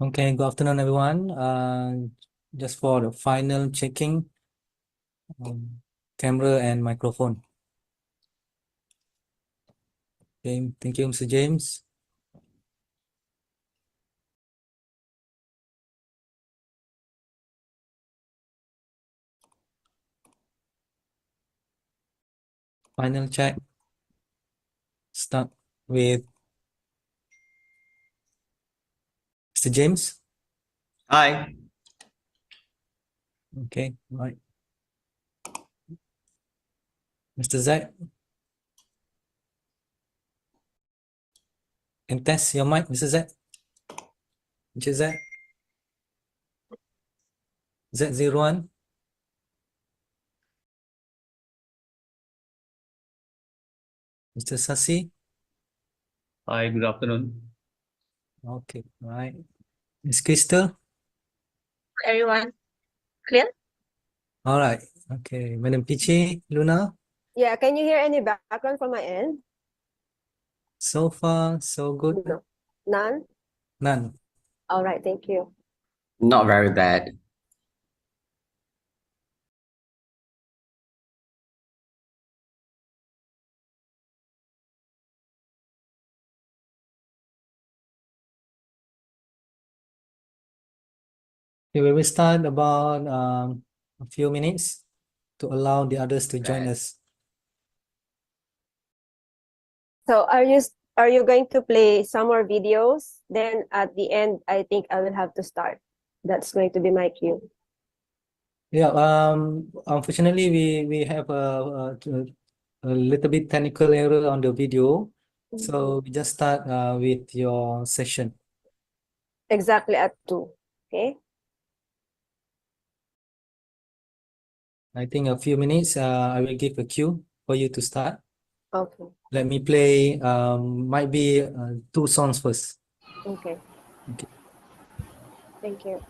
Okay, good afternoon, everyone. Just for the final checking, camera and microphone. Okay, thank you, Mr. James. Final check. Start with Mr. James. Hi. Okay, right. Mr. Zack. Can test your mic, Mr. Zack. Mr. Zack. Z01. Mr. Sasi. Hi, good afternoon. Okay, right. Miss Crystal. Everyone clear? All right. Okay, Madam Pichi, Luna. Yeah, can you hear any background from my end? So far, so good. No. None? None. All right, thank you. Not very bad. Okay, we will start about a few minutes to allow the others to join Right. us. So are you going to play some more videos? Then at the end, I think I will have to start. That's going to be my cue. Yeah, unfortunately, we have a little bit technical error on the video, so we just start with your session. Exactly at 2. Okay. I think a few minutes. I will give a cue for you to start. Okay. Let me play. Might be 2 songs first. Okay. Okay. Thank you.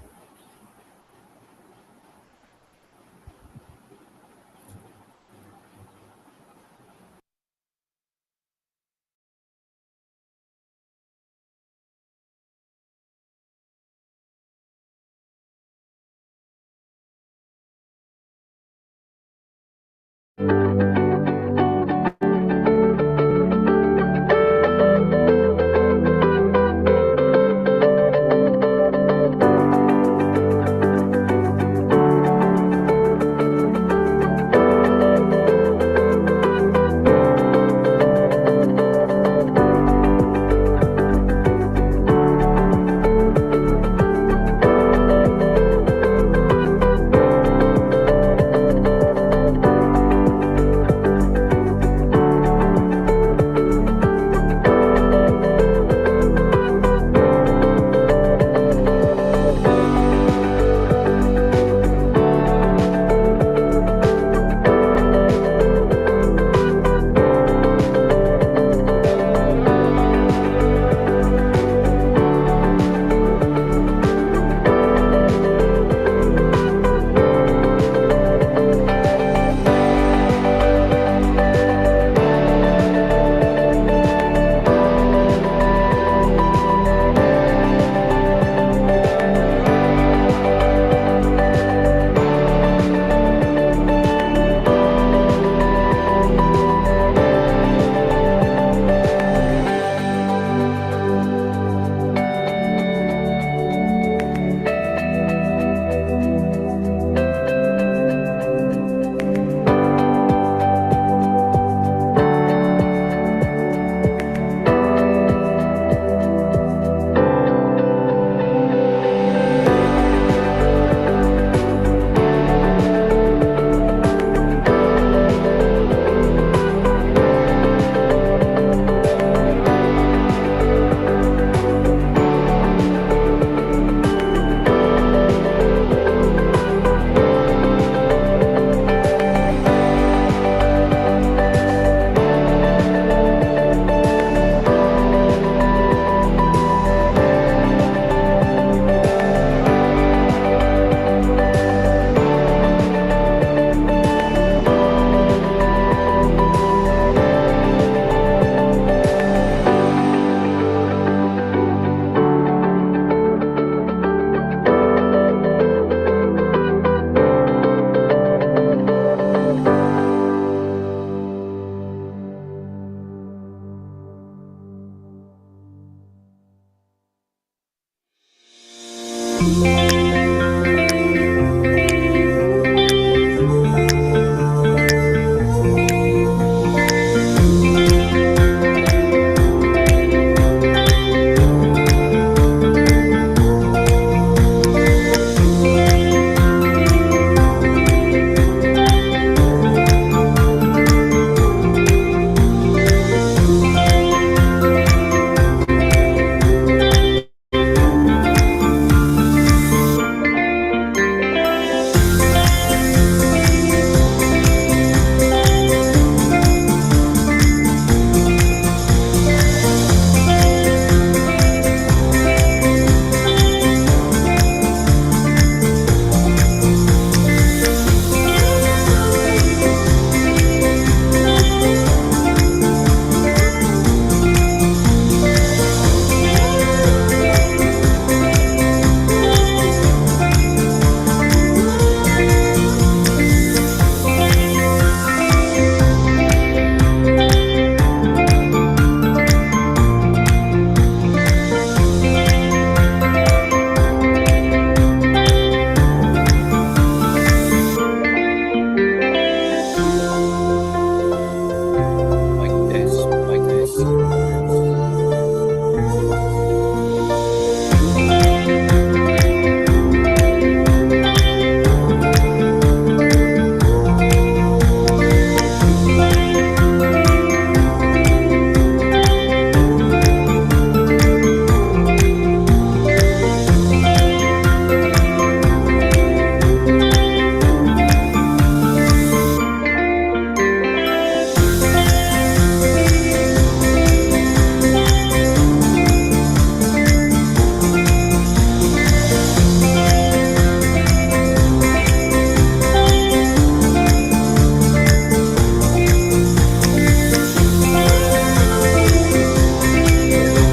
Mic test, mic test.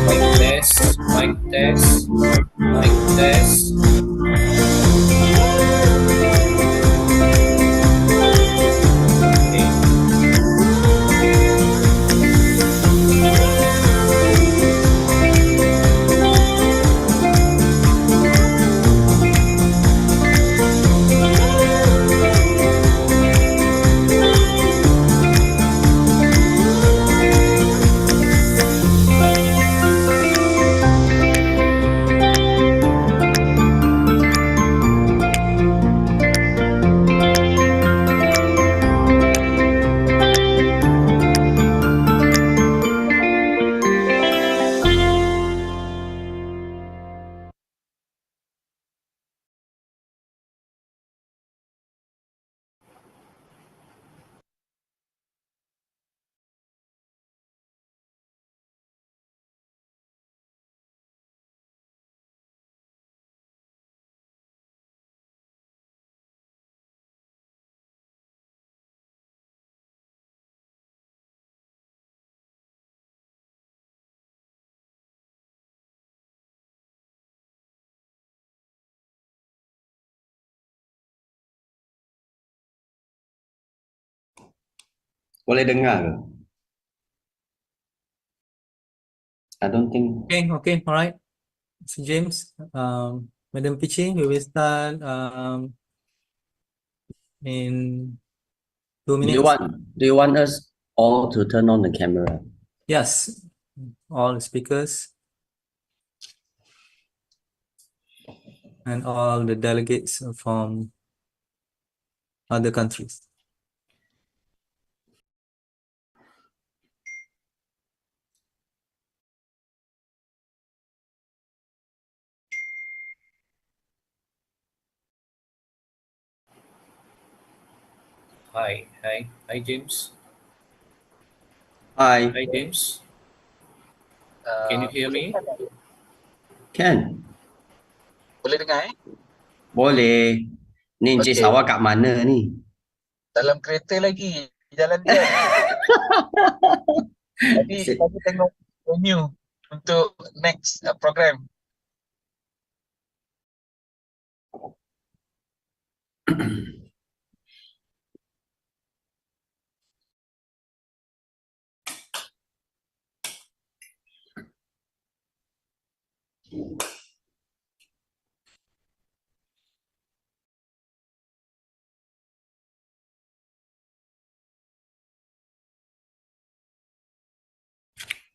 Mic test, mic test, mic test. Okay. Boleh dengar ke? I don't think. Okay, all right. So James, Madam Pichi, we will start in 2 minutes. Do you want us all to turn on the camera? Yes, all the speakers and all the delegates from other countries. Hi James. Hi. Hi James. Can you hear me? Can. Boleh dengar Boleh. Ni Encik Okey. Sawah kat mana ni? Dalam kereta lagi jalan Grab. Tadi tengok menu untuk next program.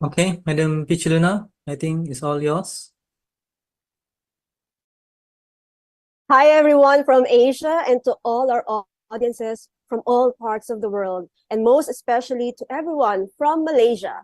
Okay, Madam Pichiluna, I think it's all yours. Hi, everyone from Asia, and to all our audiences from all parts of the world, and most especially to everyone from Malaysia.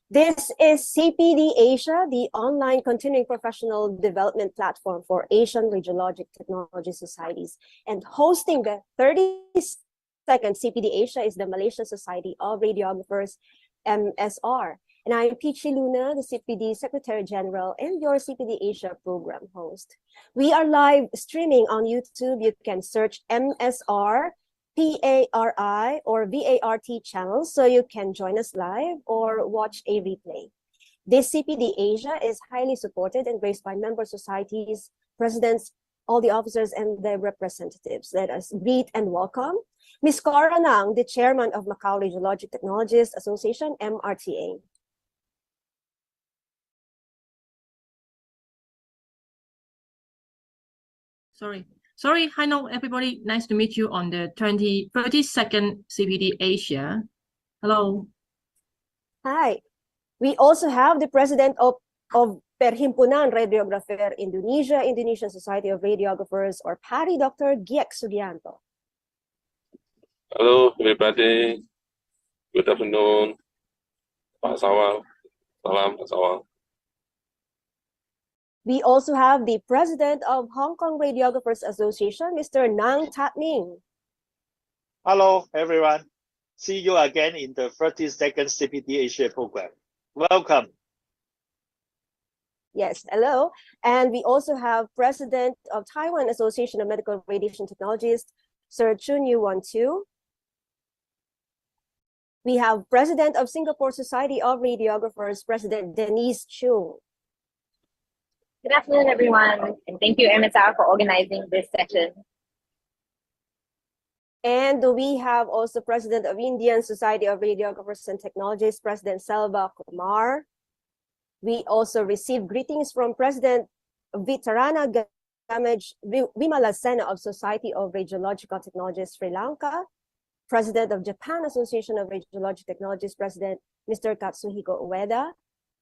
This is CPD Asia, the online continuing professional development platform for Asian Radiologic Technology Societies. And hosting the 32nd CPD Asia is the Malaysian Society of Radiographers, MSR. And I'm Pichi Luna, the CPD Secretary General and your CPD Asia program host. We are live streaming on YouTube. You can search MSR, PARI, or VART channels so you can join us live or watch a replay. This CPD Asia is highly supported and graced by member societies, presidents, all the officers, and their representatives. Let us greet and welcome Ms. Cora Nang, the chairman of Macau Radiologic Technologists Association, MRTA. Sorry. Hello, everybody. Nice to meet you on the 32nd CPD Asia. Hello. Hi. We also have the president of Perhimpunan Radiographer Indonesia, Indonesian Society of Radiographers, or PARI, Dr. Giek Sugianto. Hello, everybody. Good afternoon. Pak Sawal. Salam, Pak Sawal. We also have the president of Hong Kong Radiographers Association, Mr. Nang Tat Ming. Hello, everyone. See you again in the 32nd CPD Asia program. Welcome. Yes, hello. And we also have president of Taiwan Association of Medical Radiation Technologists, Sir Chun Yu Wan-Tu. We have president of Singapore Society of Radiographers, President Denise Chung. Good afternoon, everyone, and thank you, MSR, for organizing this session. And we have also president of Indian Society of Radiographers and Technologists, President Selva Kumar. We also received greetings from President Vitarana Gamage Vimala Sena of Society of Radiological Technologists, Sri Lanka, President of Japan Association of Radiologic Technologists, President Mr. Katsuhiko Ueda.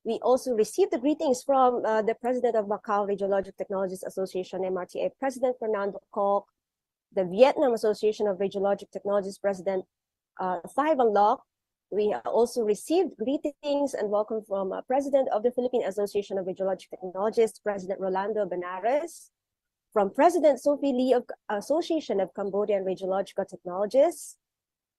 We also received the greetings from the President of Macau Radiologic Technologists Association, MRTA, President Fernando Koch, the Vietnam Association of Radiologic Technologists, President Thai Van Loc. We also received greetings and welcome from President of the Philippine Association of Radiologic Technologists, President Rolando Benares, from President Sophie Lee of Association of Cambodian Radiological Technologists.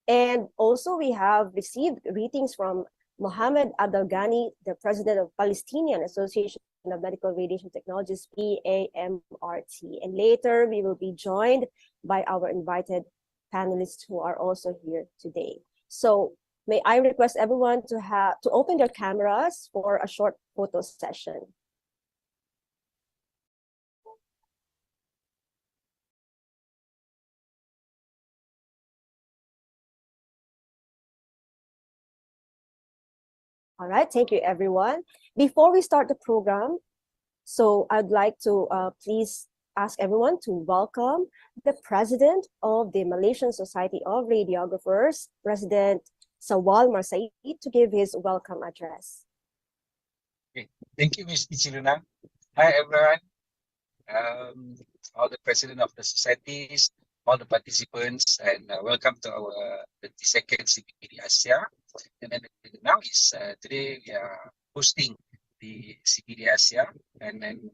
And also we have received greetings from Mohammed Abdel Ghani, the president of Palestinian Association of Medical Radiation Technologists, PAMRT. And later we will be joined by our invited panelists who are also here today. So may I request everyone to open their cameras for a short photo session. All right, thank you, everyone. Before we start the program, so I'd like to please ask everyone to welcome the president of the Malaysian Society of Radiographers, President Sawal Marsaid, to give his welcome address. Okay. Thank you, Ms. Pichiluna. Hi, everyone. All the president of the societies, all the participants, and welcome to our 32nd CPD ASIA. And then now is today we are hosting the CPD ASIA, and then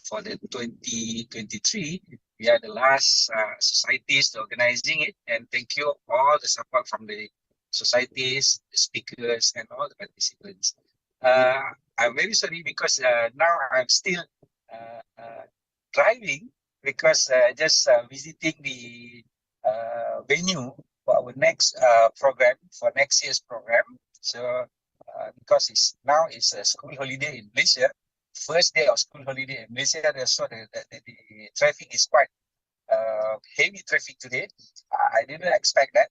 for the 2023 we are the last societies organizing it. And thank you all the support from the societies, the speakers, and all the participants. I'm very sorry because now I'm still driving because just visiting the venue for our next program, for next year's program. So because now it's a school holiday in Malaysia, first day of school holiday in Malaysia, so the traffic is quite heavy traffic today. I didn't expect that,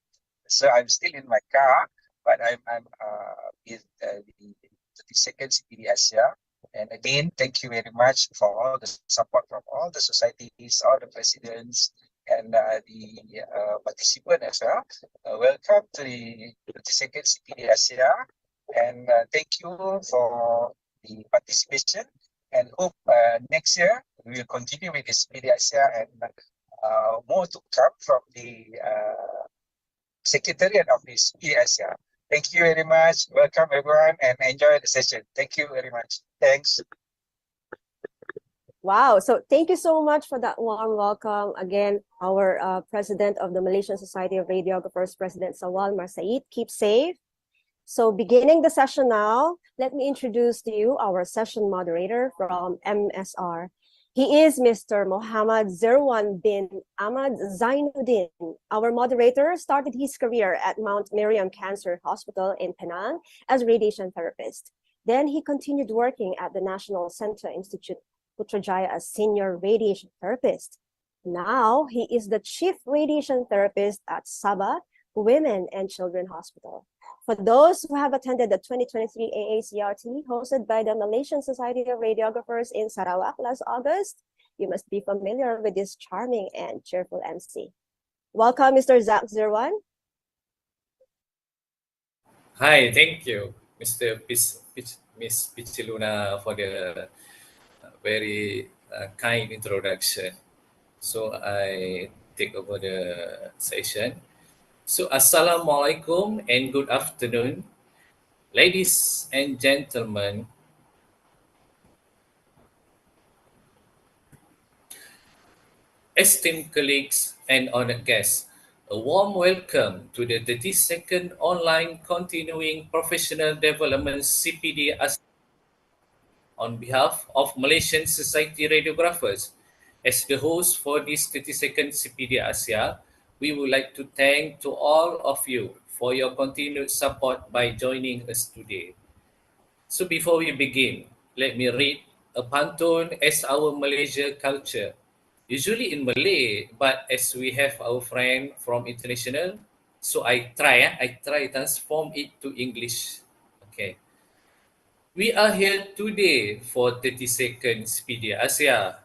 so I'm still in my car, but I'm with the 32nd CPD ASIA. And again, thank you very much for all the support from all the societies, all the presidents, and the participants as well. Welcome to the 32nd CPD ASIA. And thank you for the participation. And hope next year we will continue with this CPD ASIA and more to come from the Secretariat of this CPD ASIA. Thank you very much. Welcome everyone and enjoy the session. Thank you very much. Thanks. Wow. So thank you so much for that warm welcome. Again, our president of the Malaysian Society of Radiographers, President Sawal Marsaid. Keep safe. So beginning the session now, let me introduce to you our session moderator from MSR. He is Mr. Muhammad Zerwan bin Ahmad Zainuddin. Our moderator started his career at Mount Miriam Cancer Hospital in Penang as a radiation therapist. Then he continued working at the National Center Institute Putrajaya as senior radiation therapist. Now he is the chief radiation therapist at Sabah Women and Children Hospital. For those who have attended the 2023 AACRT hosted by the Malaysian Society of Radiographers in Sarawak last August, you must be familiar with this charming and cheerful MC. Welcome, Mr. Zak Zirwan. Hi, thank you, Miss Pichiluna, for the very kind introduction. So I take over the session. So Assalamualaikum and good afternoon, ladies and gentlemen. Esteemed colleagues and honored guests, a warm welcome to the 32nd online continuing professional development CPD ASIA. On behalf of Malaysian Society Radiographers, as the host for this 32nd CPD ASIA, we would like to thank to all of you for your continued support by joining us today. So before we begin, let me read a pantun as our Malaysia culture. Usually in Malay, but as we have our friend from international, so I try transform it to English. Okay. We are here today for 32nd CPD ASIA,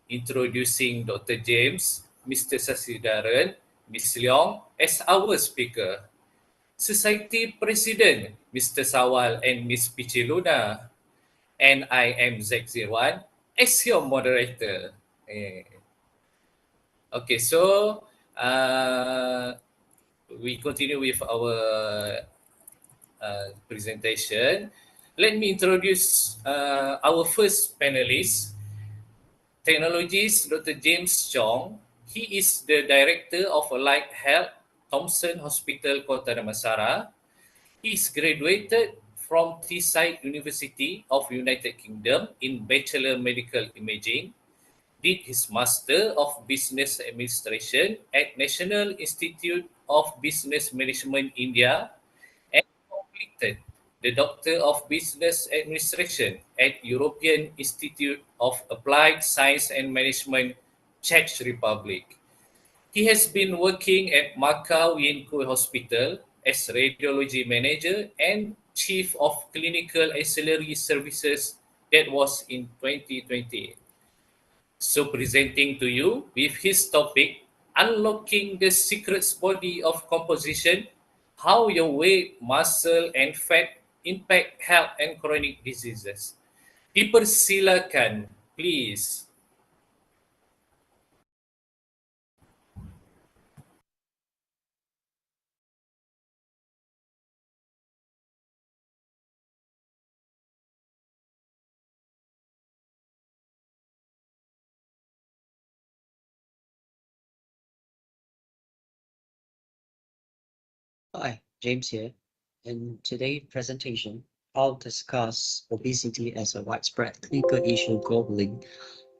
introducing Dr. James, Mr. Sasidaran, Ms. Leong as our speaker. Society President, Mr. Sawal and Ms. Pichiluna, and I am Zak Zirwan as your moderator. Okay, so we continue with our presentation. Let me introduce our first panelist, technologist Dr. James Chong. He is the Director of Allied Health, Thomson Hospital, Kota Damansara. He is graduated from Teesside University of United Kingdom in Bachelor Medical Imaging, did his Master of Business Administration at National Institute of Business Management, India, and completed the Doctor of Business Administration at European Institute of Applied Science and Management, Czech Republic. He has been working at Macau Yinko Hospital as Radiology Manager and Chief of Clinical Ancillary Services. That was in 2020. So presenting to you with his topic, Unlocking the Secrets Body of Composition, how your weight, muscle, and fat impact health and chronic diseases. Dipersilakan, please. Hi, James here. In today's presentation, I'll discuss obesity as a widespread clinical issue globally.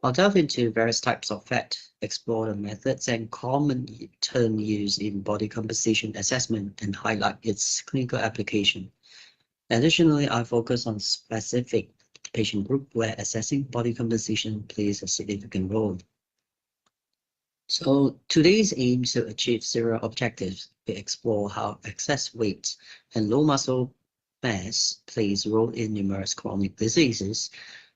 I'll delve into various types of fat, explore the methods and common term used in body composition assessment, and highlight its clinical application. Additionally, I focus on specific patient group where assessing body composition plays a significant role. So today's aim to achieve several objectives. We explore how excess weight and low muscle mass plays a role in numerous chronic diseases.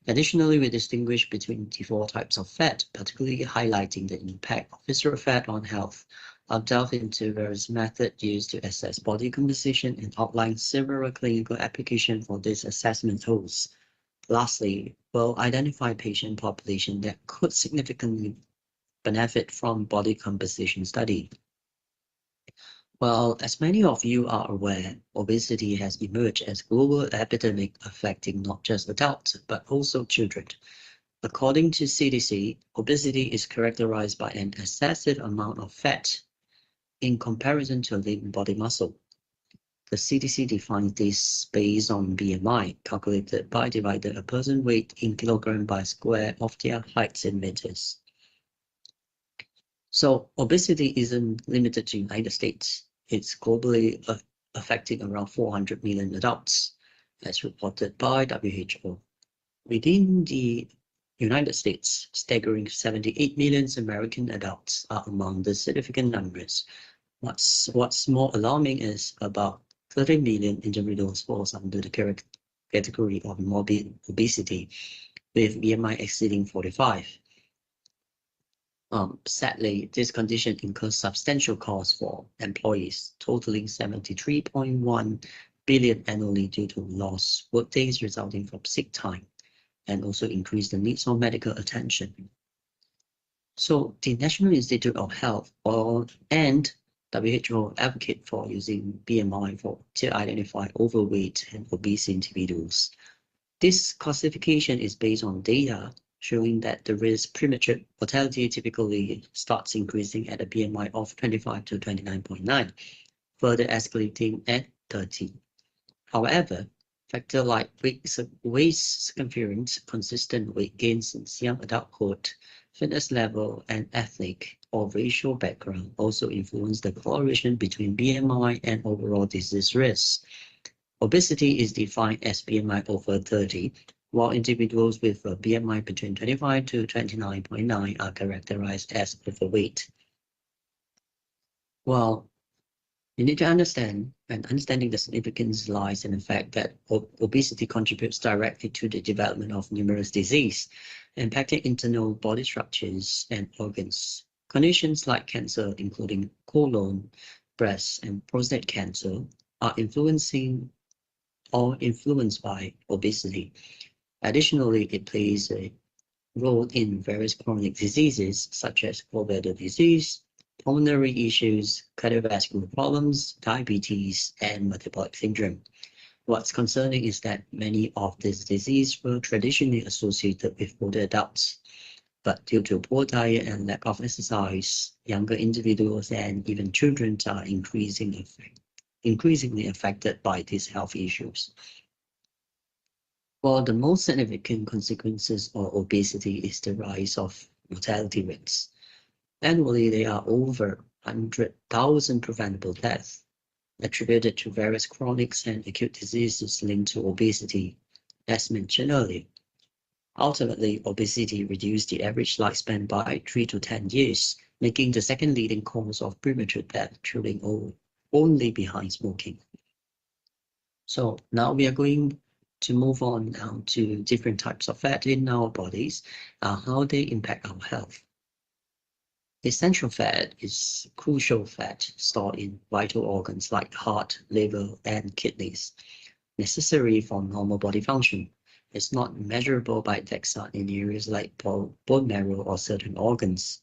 Additionally, we distinguish between the four types of fat, particularly highlighting the impact of visceral fat on health. I'll delve into various methods used to assess body composition and outline several clinical applications for these assessment tools. Lastly, we'll identify patient population that could significantly benefit from body composition study. Well, as many of you are aware, obesity has emerged as a global epidemic affecting not just adults, but also children. According to CDC, obesity is characterized by an excessive amount of fat in comparison to lean body muscle. The CDC defines this based on BMI, calculated by dividing a person's weight in kilograms by square of their height in meters. So obesity isn't limited to the United States. It's globally affecting around 400 million adults, as reported by WHO. Within the United States, staggering 78 million American adults are among the significant numbers. What's more alarming is about 30 million individuals falls under the category of morbid obesity, with BMI exceeding 45. Sadly, this condition incurs substantial costs for employees, totaling 73.1 billion annually due to lost workdays resulting from sick time, and also increase the needs of medical attention. So the National Institute of Health and WHO advocate for using BMI to identify overweight and obese individuals. This classification is based on data showing that the risk premature mortality typically starts increasing at a BMI of 25 to 29.9, further escalating at 30. However, factors like waist circumference, consistent weight gain since young adulthood, fitness level, and ethnic or racial background also influence the correlation between BMI and overall disease risk. Obesity is defined as BMI over 30, while individuals with a BMI between 25 to 29.9 are characterized as overweight. Well, you need to understand, and understanding the significance lies in the fact that obesity contributes directly to the development of numerous diseases, impacting internal body structures and organs. Conditions like cancer, including colon, breast, and prostate cancer, are influenced by obesity. Additionally, it plays a role in various chronic diseases such as gallbladder disease, pulmonary issues, cardiovascular problems, diabetes, and metabolic syndrome. What's concerning is that many of these diseases were traditionally associated with older adults, but due to poor diet and lack of exercise, younger individuals and even children are increasingly affected by these health issues. While the most significant consequences of obesity is the rise of mortality rates. Annually, there are over 100,000 preventable deaths attributed to various chronic and acute diseases linked to obesity, as mentioned earlier. Ultimately, obesity reduced the average lifespan by 3 to 10 years, making the second leading cause of premature death, trailing only behind smoking. So now we are going to move on now to different types of fat in our bodies, how they impact our health. Essential fat is crucial fat stored in vital organs like heart, liver, and kidneys, necessary for normal body function. It's not measurable by DEXA in areas like bone marrow or certain organs.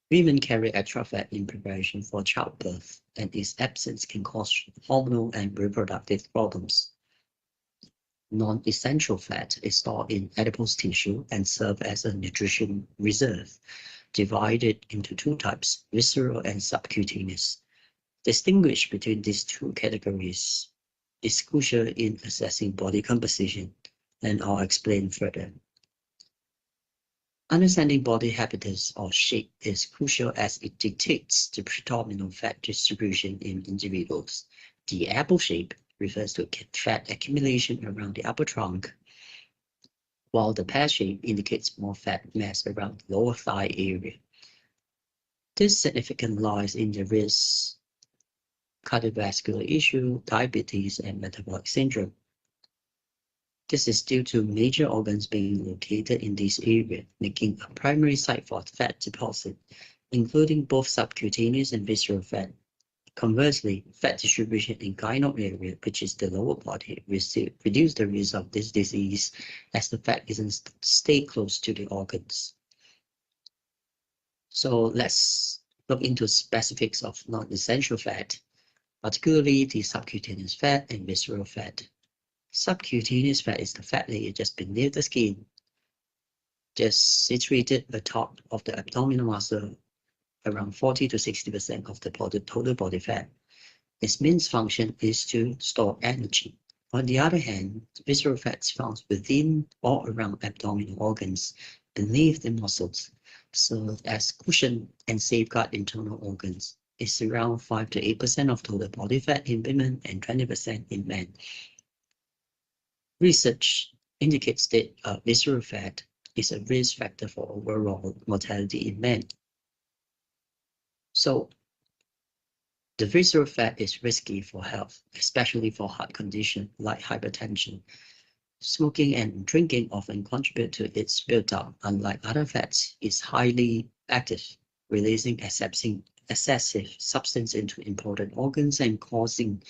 Women carry extra fat in preparation for childbirth, and its absence can cause hormonal and reproductive problems. Non-essential fat is stored in adipose tissue and serves as a nutrition reserve, divided into two types, visceral and subcutaneous. Distinguish between these two categories is crucial in assessing body composition, and I'll explain further. Understanding body habitus or shape is crucial as it dictates the predominant fat distribution in individuals. The apple shape refers to fat accumulation around the upper trunk, while the pear shape indicates more fat mass around the lower thigh area. This significantly lies in the risk, cardiovascular issue, diabetes, and metabolic syndrome. This is due to major organs being located in this area, making a primary site for fat deposit. including both subcutaneous and visceral fat. Conversely, fat distribution in gynoid area, which is the lower body, reduce the risk of this disease as the fat doesn't stay close to the organs. So let's look into specifics of non-essential fat, particularly the subcutaneous fat and visceral fat. Subcutaneous fat is the fat layer just beneath the skin, just situated atop of the abdominal muscle, around 40 to 60% of the total body fat. Its main function is to store energy. On the other hand, visceral fat is found within or around abdominal organs, beneath the muscles, serve as cushion and safeguard internal organs. It's around 5 to 8% of total body fat in women and 20% in men. Research indicates that visceral fat is a risk factor for overall mortality in men. So, the visceral fat is risky for health, especially for heart conditions like hypertension. Smoking and drinking often contribute to its buildup. Unlike other fats, it's highly active, releasing excessive substance into important organs and causing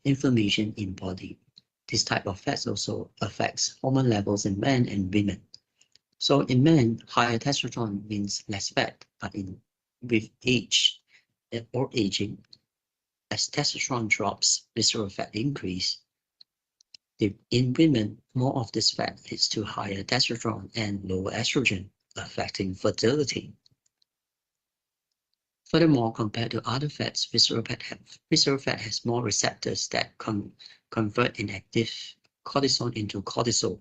inflammation in body. This type of fat also affects hormone levels in men and women. So in men, higher testosterone means less fat, but with age or aging, as testosterone drops, visceral fat increase. In women, more of this fat leads to higher testosterone and lower estrogen, affecting fertility. Furthermore, compared to other fats, visceral fat has more receptors that convert inactive cortisol into cortisol,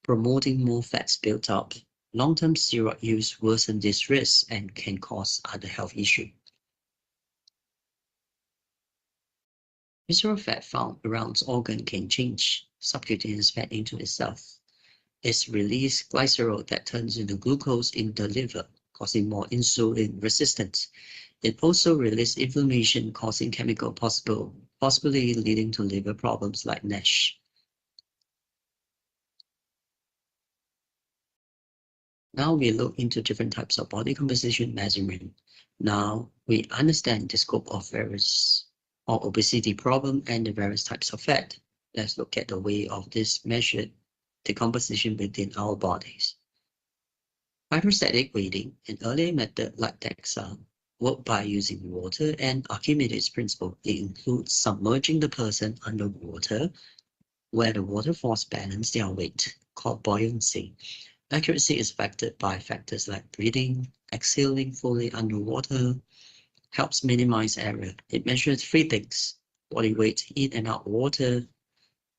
promoting more fats built up. Long-term steroid use worsens this risk and can cause other health issues. Visceral fat found around organ can change subcutaneous fat into itself. It's released glycerol that turns into glucose in the liver, causing more insulin resistance. It also releases inflammation, causing chemical possibly leading to liver problems like NASH. Now we look into different types of body composition measurement. Now we understand the scope of obesity problem and the various types of fat. Let's look at the way of this measured the composition within our bodies. Hydrostatic weighting, an earlier method like DEXA, worked by using water and Archimedes' principle. It includes submerging the person under water, where the water force balance their weight, called buoyancy. Accuracy is affected by factors like breathing, exhaling fully underwater, helps minimize error. It measures three things: body weight in and out water,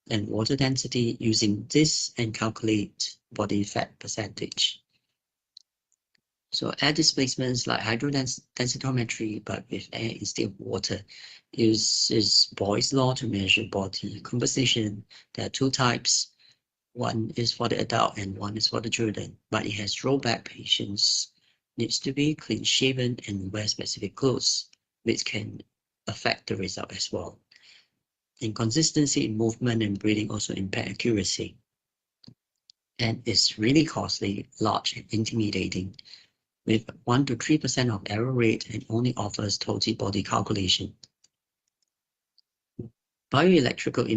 and water density. Using this and calculate body fat percentage. So air displacements like hydrodensitometry, but with air instead of water, uses Boyle's law to measure body composition. There are two types. One is for the adult and one is for the children, but it has drawback. Patients needs to be clean shaven and wear specific clothes, which can affect the result as well. Inconsistency in movement and breathing also impact accuracy. And it's really costly, large, and intimidating, with 1 to 3% of error rate and only offers total body calculation. Bioelectrical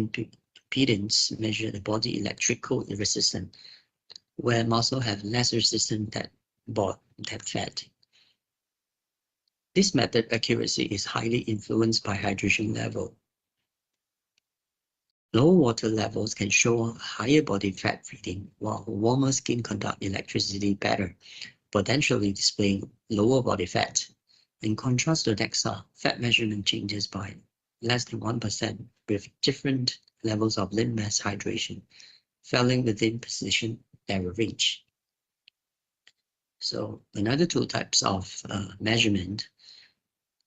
impedance measure the body electrical resistance, where muscle have less resistance than fat. This method accuracy is highly influenced by hydration level. Lower water levels can show higher body fat reading, while warmer skin conduct electricity better, potentially displaying lower body fat. In contrast to DEXA, fat measurement changes by less than 1% with different levels of limb mass hydration, falling within precision error range. So another two types of measurement: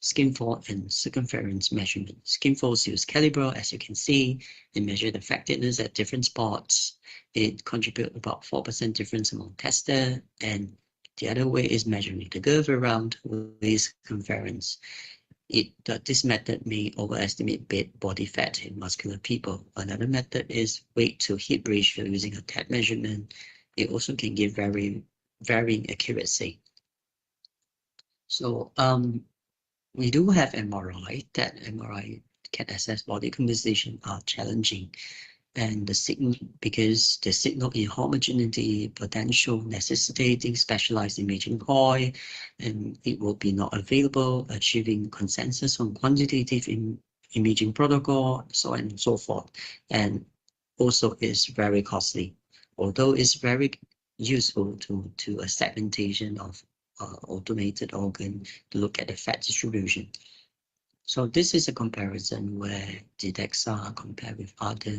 skin fold and circumference measurement. Skin folds use caliber, as you can see, and measure the fat thickness at different spots. It contributes about 4% difference among tester, and the other way is measuring the curve around waist circumference. This method may overestimate body fat in muscular people. Another method is weight to hip ratio using a TAP measurement. It also can give varying accuracy. So we do have MRI. That MRI can assess body composition are challenging, and the signal, because the signal inhomogeneity potential necessitating specialized imaging coil, and it will be not available, achieving consensus on quantitative imaging protocol, so on and so forth, and also is very costly, although it's very useful to a segmentation of automated organ to look at the fat distribution. So this is a comparison where the DEXA compared with other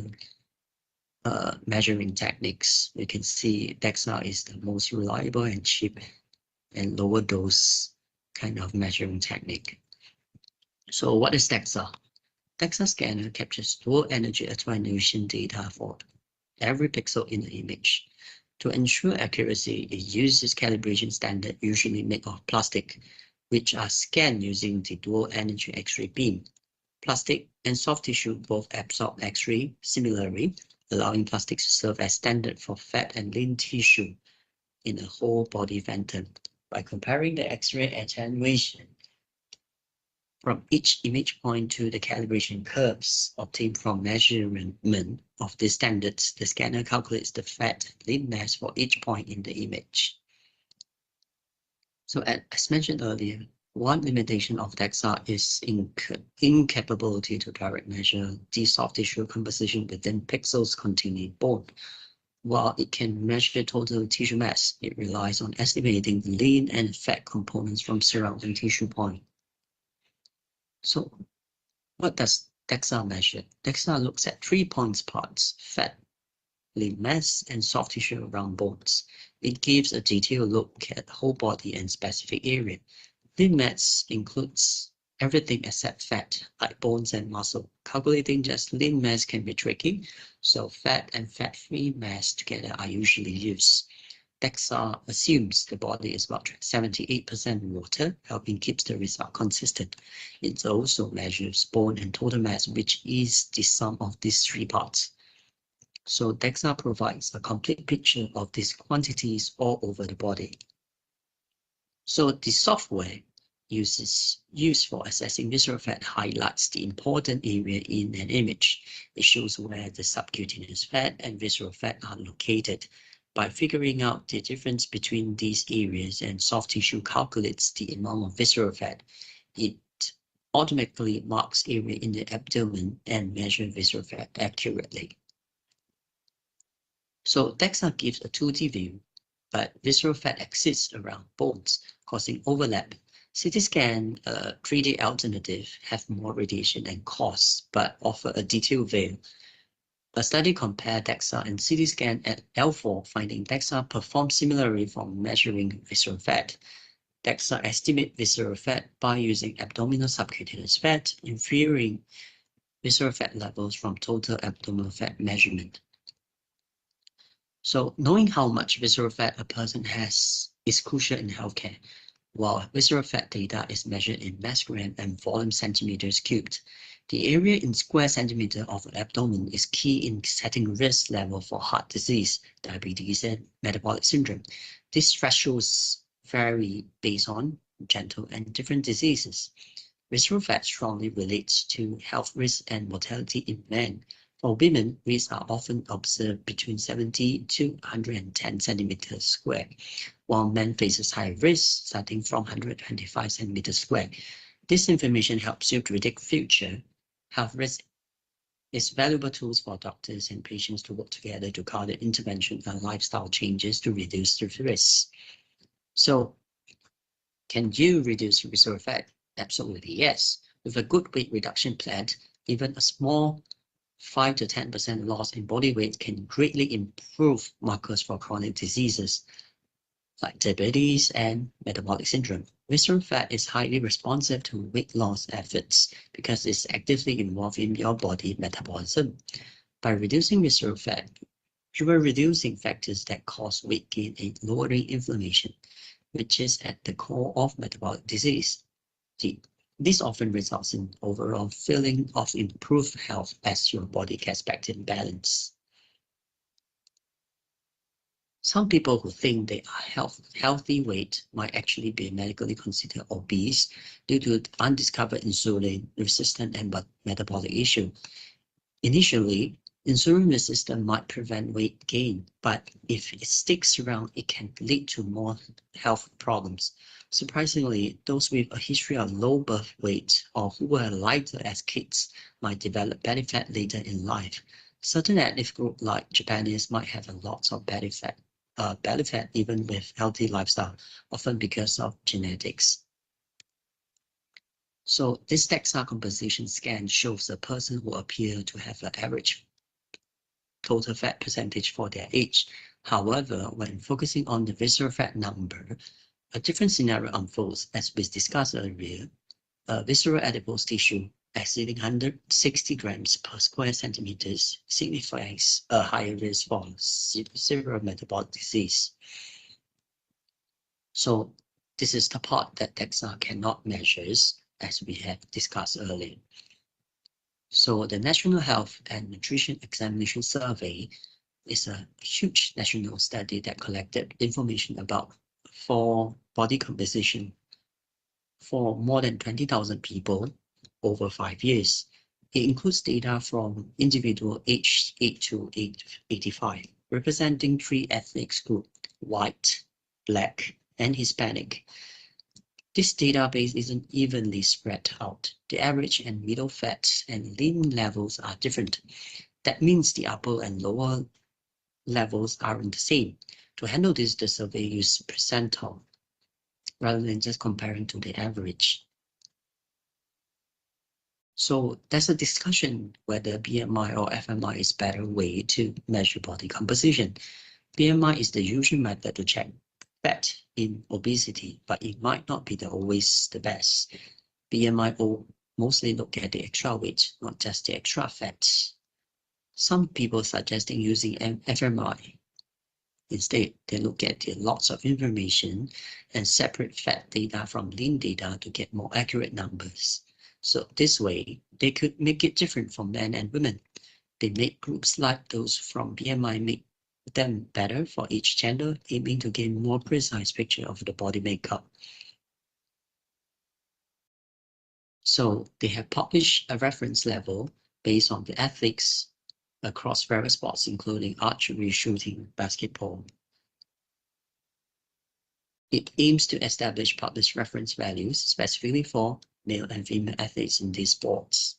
measuring techniques. You can see DEXA is the most reliable and cheap and lower dose kind of measuring technique. So what is DEXA? DEXA scanner captures dual energy attenuation data for every pixel in the image. To ensure accuracy, it uses calibration standard usually made of plastic, which are scanned using the dual energy X-ray beam. Plastic and soft tissue both absorb X-ray similarly, allowing plastic to serve as standard for fat and lean tissue in a whole body phantom. By comparing the X-ray attenuation from each image point to the calibration curves obtained from measurement of the standards, the scanner calculates the fat lean mass for each point in the image. So as mentioned earlier, one limitation of DEXA is incapability to direct measure the soft tissue composition within pixels containing bone. While it can measure total tissue mass, it relies on estimating the lean and fat components from surrounding tissue point. So what does DEXA measure? DEXA looks at 3 parts: fat, lean mass, and soft tissue around bones. It gives a detailed look at the whole body and specific area. Lean mass includes everything except fat, like bones and muscle. Calculating just lean mass can be tricky, so fat and fat-free mass together are usually used. DEXA assumes the body is about 78% water, helping keep the result consistent. It also measures bone and total mass, which is the sum of these 3 parts. So DEXA provides a complete picture of these quantities all over the body. So the software used for assessing visceral fat highlights the important area in an image. It shows where the subcutaneous fat and visceral fat are located. By figuring out the difference between these areas, and soft tissue calculates the amount of visceral fat, it automatically marks area in the abdomen and measures visceral fat accurately. So DEXA gives a 2D view, but visceral fat exists around bones, causing overlap. CT scan, 3D alternative, have more radiation and costs, but offer a detailed view. A study compared DEXA and CT scan at L4, finding DEXA performs similarly for measuring visceral fat. DEXA estimates visceral fat by using abdominal subcutaneous fat, inferring visceral fat levels from total abdominal fat measurement. So knowing how much visceral fat a person has is crucial in healthcare. While visceral fat data is measured in mass gram and volume centimeters cubed, the area in square centimeter of the abdomen is key in setting risk level for heart disease, diabetes, and metabolic syndrome. These thresholds vary based on gender and different diseases. Visceral fat strongly relates to health risk and mortality in men. For women, risks are often observed between 70 to 110 centimeters square, while men faces high risk starting from 125 centimeters square. This information helps you predict future health risk. Is valuable tools for doctors and patients to work together to coordinate intervention and lifestyle changes to reduce the risks. So, can you reduce visceral fat? Absolutely yes. With a good weight reduction plan, even a small 5 to 10% loss in body weight can greatly improve markers for chronic diseases like diabetes and metabolic syndrome. Visceral fat is highly responsive to weight loss efforts because it's actively involved in your body metabolism. By reducing visceral fat, you are reducing factors that cause weight gain and lowering inflammation, which is at the core of metabolic disease. This often results in overall feeling of improved health as your body gets back in balance. Some people who think they are healthy weight might actually be medically considered obese due to undiscovered insulin-resistant and metabolic issue. Initially, insulin resistance might prevent weight gain, but if it sticks around, it can lead to more health problems. Surprisingly, those with a history of low birth weight or who were lighter as kids might develop belly fat later in life. Certain ethnic groups like Japanese might have a lot of belly fat even with healthy lifestyle, often because of genetics. So this DEXA composition scan shows a person who appear to have an average total fat percentage for their age. However, when focusing on the visceral fat number, a different scenario unfolds. As we discussed earlier, visceral adipose tissue exceeding 160 grams per square centimeters signifies a higher risk for severe metabolic disease. So this is the part that DEXA cannot measure, as we have discussed earlier. So the National Health and Nutrition Examination Survey is a huge national study that collected information about body composition for more than 20,000 people over 5 years. It includes data from individuals aged 8 to 85, representing 3 ethnic groups: white, black, and Hispanic. This database isn't evenly spread out. The average and middle fat and lean levels are different. That means the upper and lower levels aren't the same. To handle this, the survey used percentile rather than just comparing to the average. So there's a discussion whether BMI or FMI is a better way to measure body composition. BMI is the usual method to check fat in obesity, but it might not be always the best. BMI will mostly look at the extra weight, not just the extra fat. Some people suggesting using FMI. Instead, they look at the lots of information and separate fat data from lean data to get more accurate numbers. So this way, they could make it different for men and women. They make groups like those from BMI make them better for each gender, aiming to gain more precise picture of the body makeup. So they have published a reference level based on the athletes across various sports, including archery, shooting, basketball. It aims to establish published reference values specifically for male and female athletes in these sports.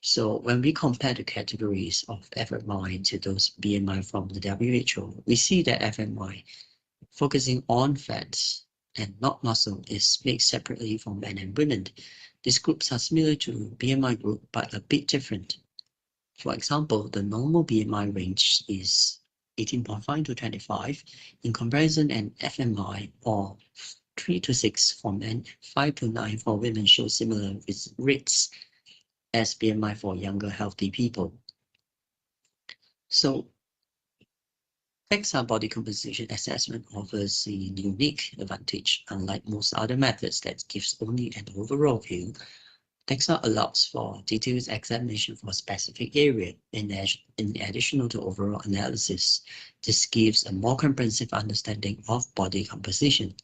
So when we compare the categories of FMI to those BMI from the WHO, we see that FMI, focusing on fats and not muscle, is made separately for men and women. These groups are similar to BMI group, but a bit different. For example, the normal BMI range is 18.5 to 25. In comparison, an FMI or 3 to 6 for men, 5 to 9 for women show similar rates as BMI for younger healthy people. So DEXA body composition assessment offers a unique advantage. Unlike most other methods that gives only an overall view, DEXA allows for detailed examination for a specific area in addition to overall analysis. This gives a more comprehensive understanding of body composition.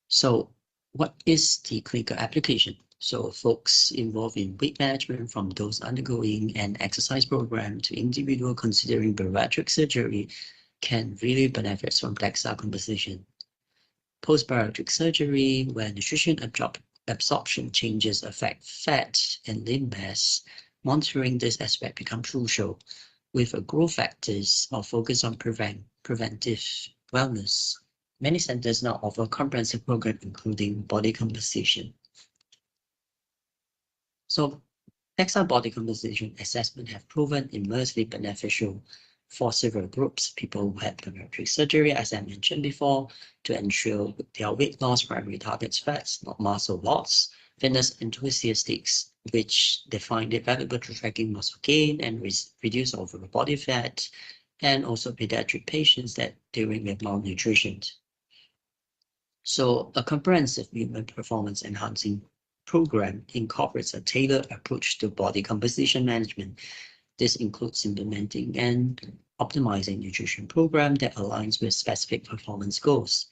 So what is the clinical application? So folks involved in weight management, from those undergoing an exercise program to individuals considering bariatric surgery, can really benefit from DEXA composition. Post-bariatric surgery, where nutrition absorption changes affect fat and lean mass, monitoring this aspect becomes crucial. With a growth factors or focus on preventive wellness, many centers now offer comprehensive programs including body composition. So DEXA body composition assessment have proven immensely beneficial for several groups. People who had bariatric surgery, as I mentioned before, to ensure their weight loss primary targets fats, not muscle loss. Fitness enthusiasts, which they find it valuable to tracking muscle gain and reduce overall body fat, and also pediatric patients that dealing with malnutrition. So a comprehensive human performance enhancing program incorporates a tailored approach to body composition management. This includes implementing an optimizing nutrition program that aligns with specific performance goals.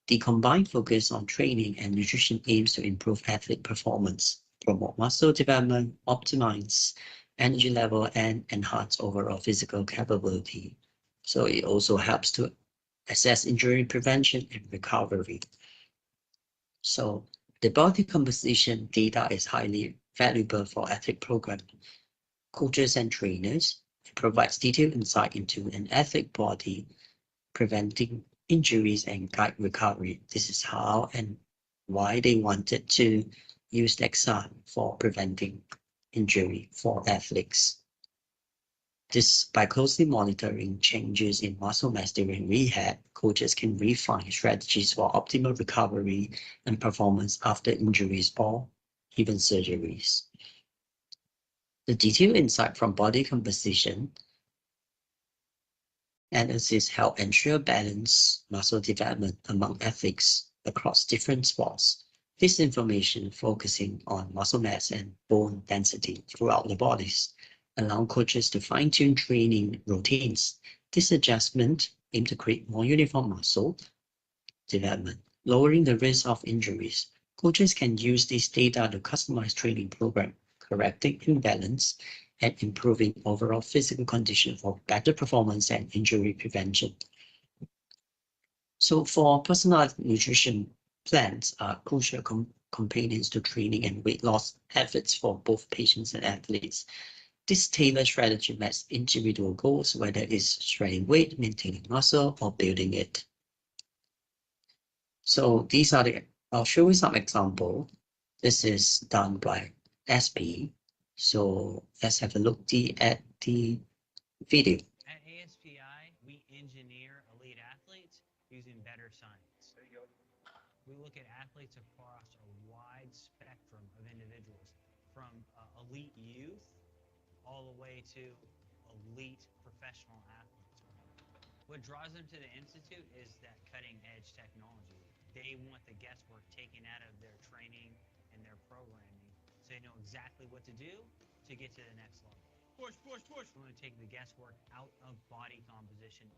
The combined focus on training and nutrition aims to improve athlete performance, promote muscle development, optimize energy level, and enhance overall physical capability. So it also helps to assess injury prevention and recovery. So the body composition data is highly valuable for athlete program coaches and trainers. It provides detailed insight into an athlete body, preventing injuries and guide recovery. This is how and why they wanted to use DEXA for preventing injury for athletes. This, by closely monitoring changes in muscle mass during rehab, coaches can refine strategies for optimal recovery and performance after injuries or even surgeries. The detailed insight from body composition analysis help ensure balanced muscle development among athletes across different sports. This information focusing on muscle mass and bone density throughout the bodies allow coaches to fine-tune training routines. This adjustment aims to create more uniform muscle development, lowering the risk of injuries. Coaches can use this data to customize training program, correcting imbalance and improving overall physical condition for better performance and injury prevention. So for personalized nutrition plans are crucial components to training and weight loss efforts for both patients and athletes. This tailored strategy matches individual goals, whether it's shredding weight, maintaining muscle, or building it. So these are I'll show you some example. This is done by SP. So let's have a look at the video. At ASPI, we engineer elite athletes using better science. We look at athletes across a wide spectrum of individuals, from elite youth all the way to elite professional athletes. What draws them to the Institute is that cutting edge technology. They want the guesswork taken out of their training and their programming, so they know exactly what to do to get to the next level. Push, push, push. We want to take the guesswork out of body composition.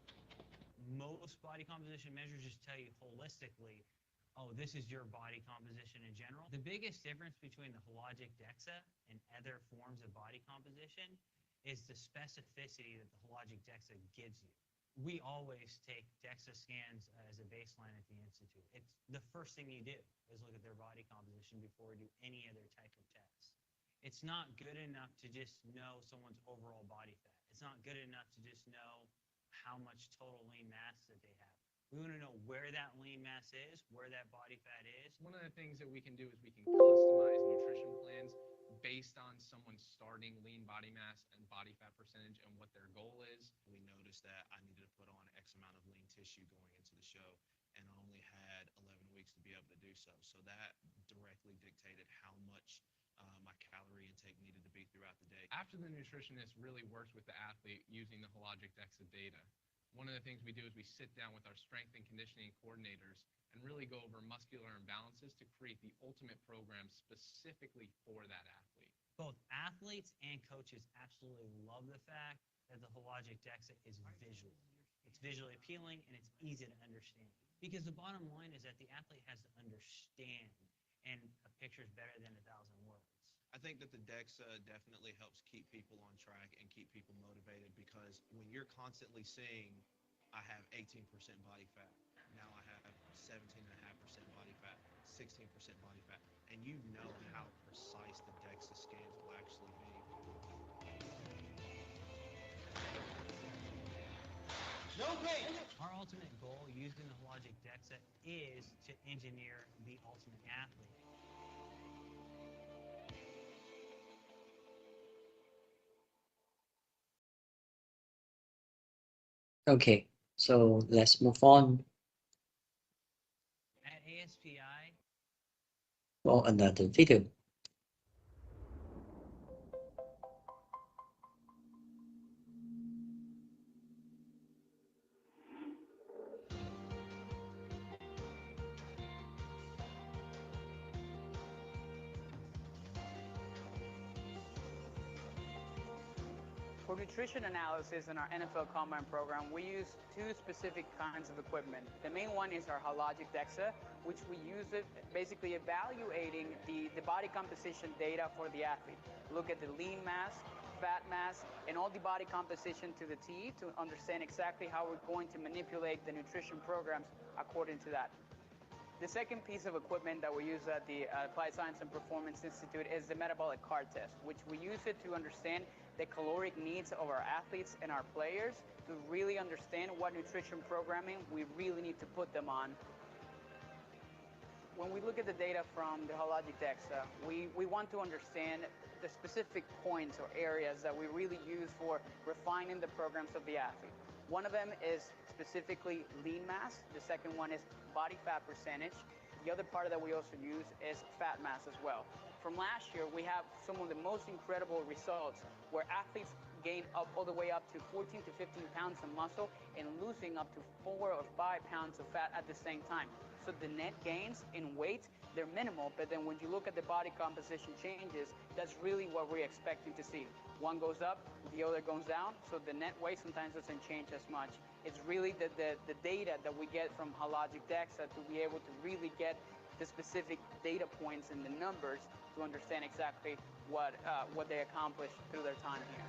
Most body composition measures just tell you holistically, oh, this is your body composition in general. The biggest difference between the hologic DEXA and other forms of body composition is the specificity that the hologic DEXA gives you. We always take DEXA scans as a baseline at the Institute. It's the first thing you do is look at their body composition before we do any other type of test. It's not good enough to just know someone's overall body fat. It's not good enough to just know how much total lean mass that they have. We want to know where that lean mass is, where that body fat is. One of the things that we can do is we can customize nutrition plans based on someone's starting lean body mass and body fat percentage and what their goal is. We noticed that I needed to put on X amount of lean tissue going into the show, and I only had 11 weeks to be able to do so. So that directly dictated how much my calorie intake needed to be throughout the day. After the nutritionist really works with the athlete using the hologic DEXA data, one of the things we do is we sit down with our strength and conditioning coordinators and really go over muscular imbalances to create the ultimate program specifically for that athlete. Both athletes and coaches absolutely love the fact that the hologic DEXA is visual. It's visually appealing and it's easy to understand. Because the bottom line is that the athlete has to understand, and a picture is better than 1,000 words. I think that the DEXA definitely helps keep people on track and keep people motivated, because when you're constantly seeing, I have 18% body fat, now I have 17.5% body fat, 16% body fat, and you know how precise the DEXA scans will actually be. No pain. Our ultimate goal using the hologic DEXA is to engineer the ultimate athlete. Okay, so let's move on At ASPI, for another video. For nutrition analysis in our NFL Combine program, we use two specific kinds of equipment. The main one is our hologic DEXA, which we use it basically evaluating the body composition data for the athlete. Look at the lean mass, fat mass, and all the body composition to the T to understand exactly how we're going to manipulate the nutrition programs according to that. The second piece of equipment that we use at the Applied Science and Performance Institute is the metabolic card test, which we use it to understand the caloric needs of our athletes and our players to really understand what nutrition programming we really need to put them on. When we look at the data from the hologic DEXA, we want to understand the specific points or areas that we really use for refining the programs of the athlete. One of them is specifically lean mass. The second one is body fat percentage. The other part that we also use is fat mass as well. From last year, we have some of the most incredible results where athletes gain up all the way up to 14 to 15 pounds of muscle and losing up to 4 or 5 pounds of fat at the same time. So the net gains in weight, they're minimal, but then when you look at the body composition changes, that's really what we're expecting to see. One goes up, the other goes down, so the net weight sometimes doesn't change as much. It's really the data that we get from hologic DEXA to be able to really get the specific data points and the numbers to understand exactly what they accomplished through their time here.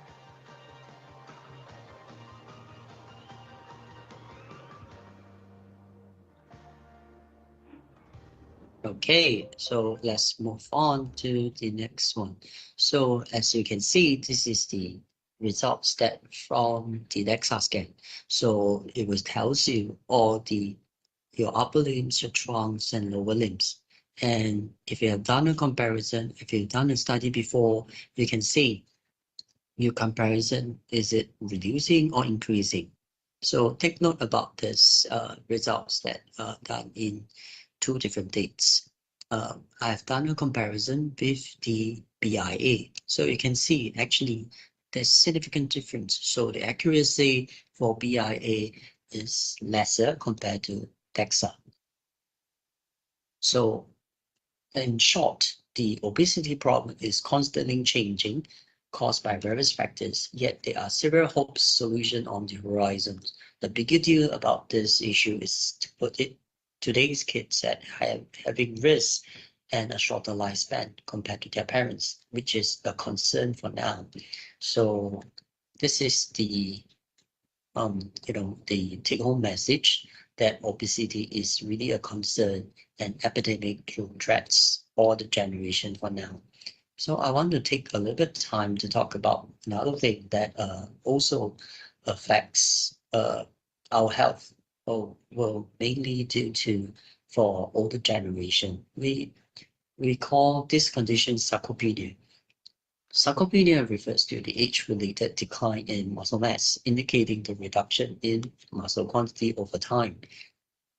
Okay, so let's move on to the next one. So as you can see, this is the results that from the DEXA scan. So it will tells you all your upper limbs, your trunks, and lower limbs. And if you have done a comparison, if you've done a study before, you can see your comparison, is it reducing or increasing? So take note about this results that are done in 2 different dates. I've done a comparison with the BIA. So you can see actually there's significant difference. So the accuracy for BIA is lesser compared to DEXA. So in short, the obesity problem is constantly changing, caused by various factors, yet there are several hopes solutions on the horizon. The bigger deal about this issue is to put it today's kids at having risks and a shorter lifespan compared to their parents, which is a concern for now. So this is the the take-home message that obesity is really a concern and epidemic to threats all the generation for now. So I want to take a little bit of time to talk about another thing that also affects our health, or well, mainly due to for older generation. We call this condition sarcopenia. Sarcopenia refers to the age-related decline in muscle mass, indicating the reduction in muscle quantity over time.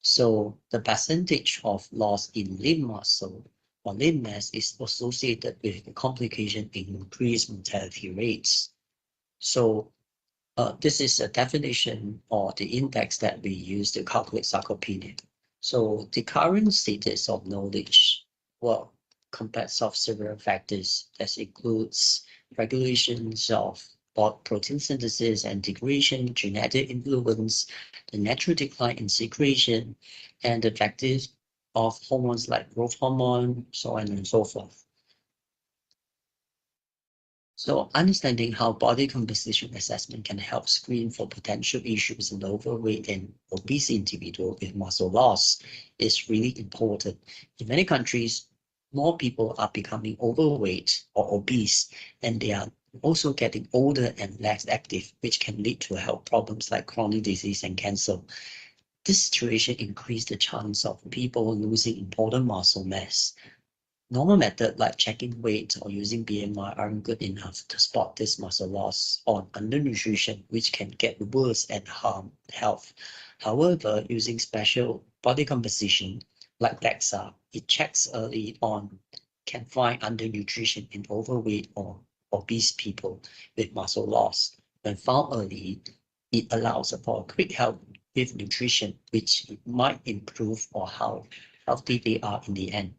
So the percentage of loss in lean muscle or lean mass is associated with the complication in increased mortality rates. So this is a definition or the index that we use to calculate sarcopenia. So the current status of knowledge, well, consists of several factors that includes regulations of protein synthesis and degradation, genetic influence, the natural decline in secretion, and the factors of hormones like growth hormone, so on and so forth. So understanding how body composition assessment can help screen for potential issues in overweight and obese individuals with muscle loss is really important. In many countries, more people are becoming overweight or obese, and they are also getting older and less active, which can lead to health problems like chronic disease and cancer. This situation increases the chance of people losing important muscle mass. Normal methods like checking weight or using BMI aren't good enough to spot this muscle loss or undernutrition, which can get worse and harm health. However, using special body composition like DEXA, it checks early on, can find undernutrition in overweight or obese people with muscle loss. When found early, it allows for quick help with nutrition, which might improve or how healthy they are in the end.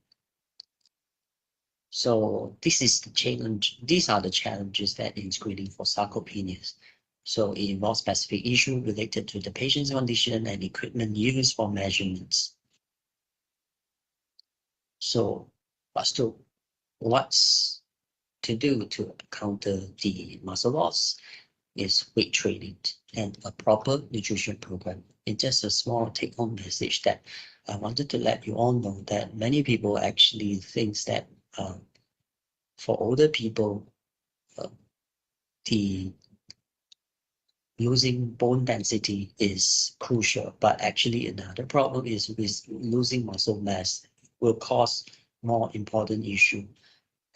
So this is the challenge. These are the challenges that in screening for sarcopenias. So it involves specific issue related to the patient's condition and equipment used for measurements. So what's to do to counter the muscle loss is weight training and a proper nutrition program. It's just a small take-home message that I wanted to let you all know that many people actually thinks that for older people, the losing bone density is crucial, but actually another problem is with losing muscle mass will cause more important issue,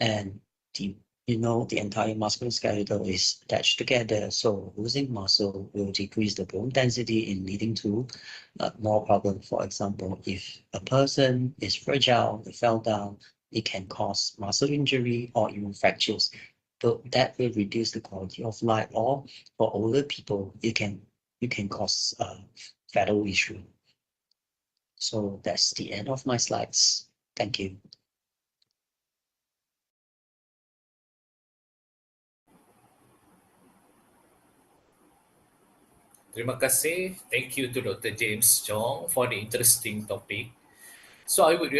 and the entire musculoskeletal is attached together, so losing muscle will decrease the bone density in leading to more problem. For example, if a person is fragile, they fell down, it can cause muscle injury or even fractures. So that will reduce the quality of life, or for older people, it can cause fatal issue. So that's the end of my slides. Thank you. Terima kasih. Thank you to Dr. James Chong for the interesting topic. So I would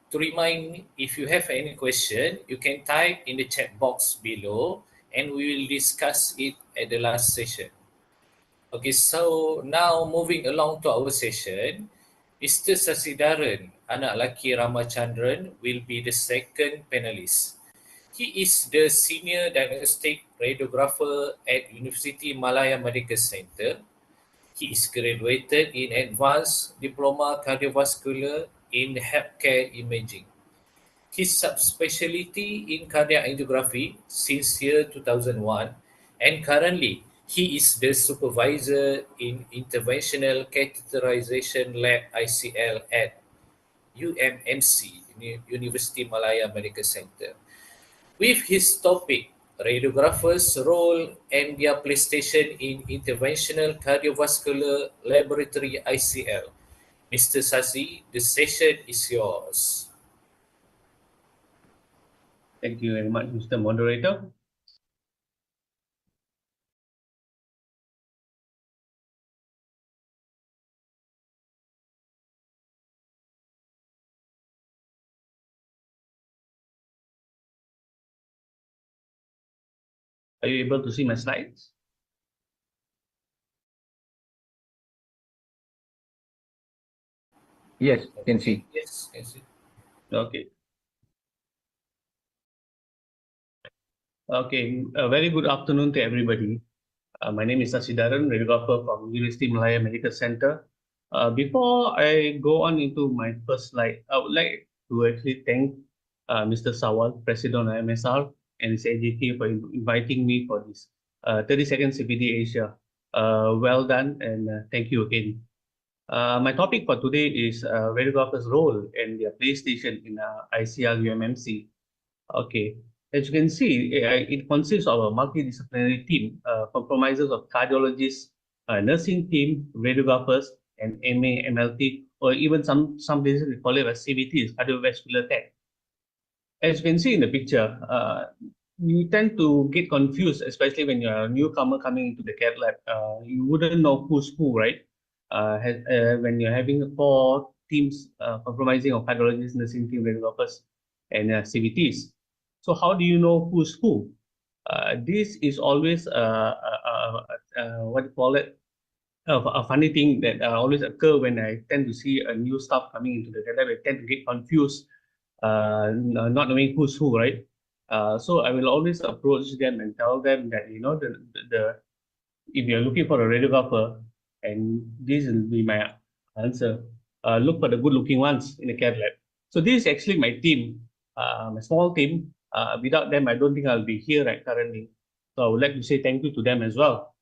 to remind, if you have any question, you can type in the chat box below and we will discuss it at the last session. Okay, so now moving along to our session, Mr. Sasidaran, anak laki Ramachandran, will be the second panelist. He is the Senior Diagnostic Radiographer at University Malaya Medical Center. He is graduated in Advanced Diploma Cardiovascular in Healthcare Imaging. His subspecialty in cardiac angiography since year 2001, and currently he is the supervisor in Interventional Catheterization Lab ICL at UMMC, University Malaya Medical Center. With his topic, radiographers' role and their PlayStation in Interventional Cardiovascular Laboratory ICL. Mr. Sasi, the session is yours. Thank you very much, Mr. Moderator. Are you able to see my slides? Yes, can see. Yes, can see. Okay. Okay, a very good afternoon to everybody. My name is Sasidaran, radiographer from University Malaya Medical Center. Before I go on into my first slide, I would like to actually thank Mr. Sawal, President of MSR, and his AGT for inviting me for this 32nd CPD Asia. Well done, and thank you again. My topic for today is radiographers' role and their PlayStation in ICL UMMC. Okay, as you can see, it consists of a multidisciplinary team, comprises of cardiologists, nursing team, radiographers, and MA, MLT, or even some places we call it as CVTs, cardiovascular tech. As you can see in the picture, you tend to get confused, especially when you're a newcomer coming into the cath lab. You wouldn't know who's who, right? When you're having 4 teams comprising of cardiologists, nursing team, radiographers, and CVTs. So how do you know who's who? This is always what do you call it? A funny thing that always occur when I tend to see a new staff coming into the cath lab. I tend to get confused, not knowing who's who, right? So I will always approach them and tell them that, you know, if you're looking for a radiographer, and this will be my answer, look for the good-looking ones in the cath lab. So this is actually my team, my small team. Without them, I don't think I'll be here right currently. So I would like to say thank you to them as well.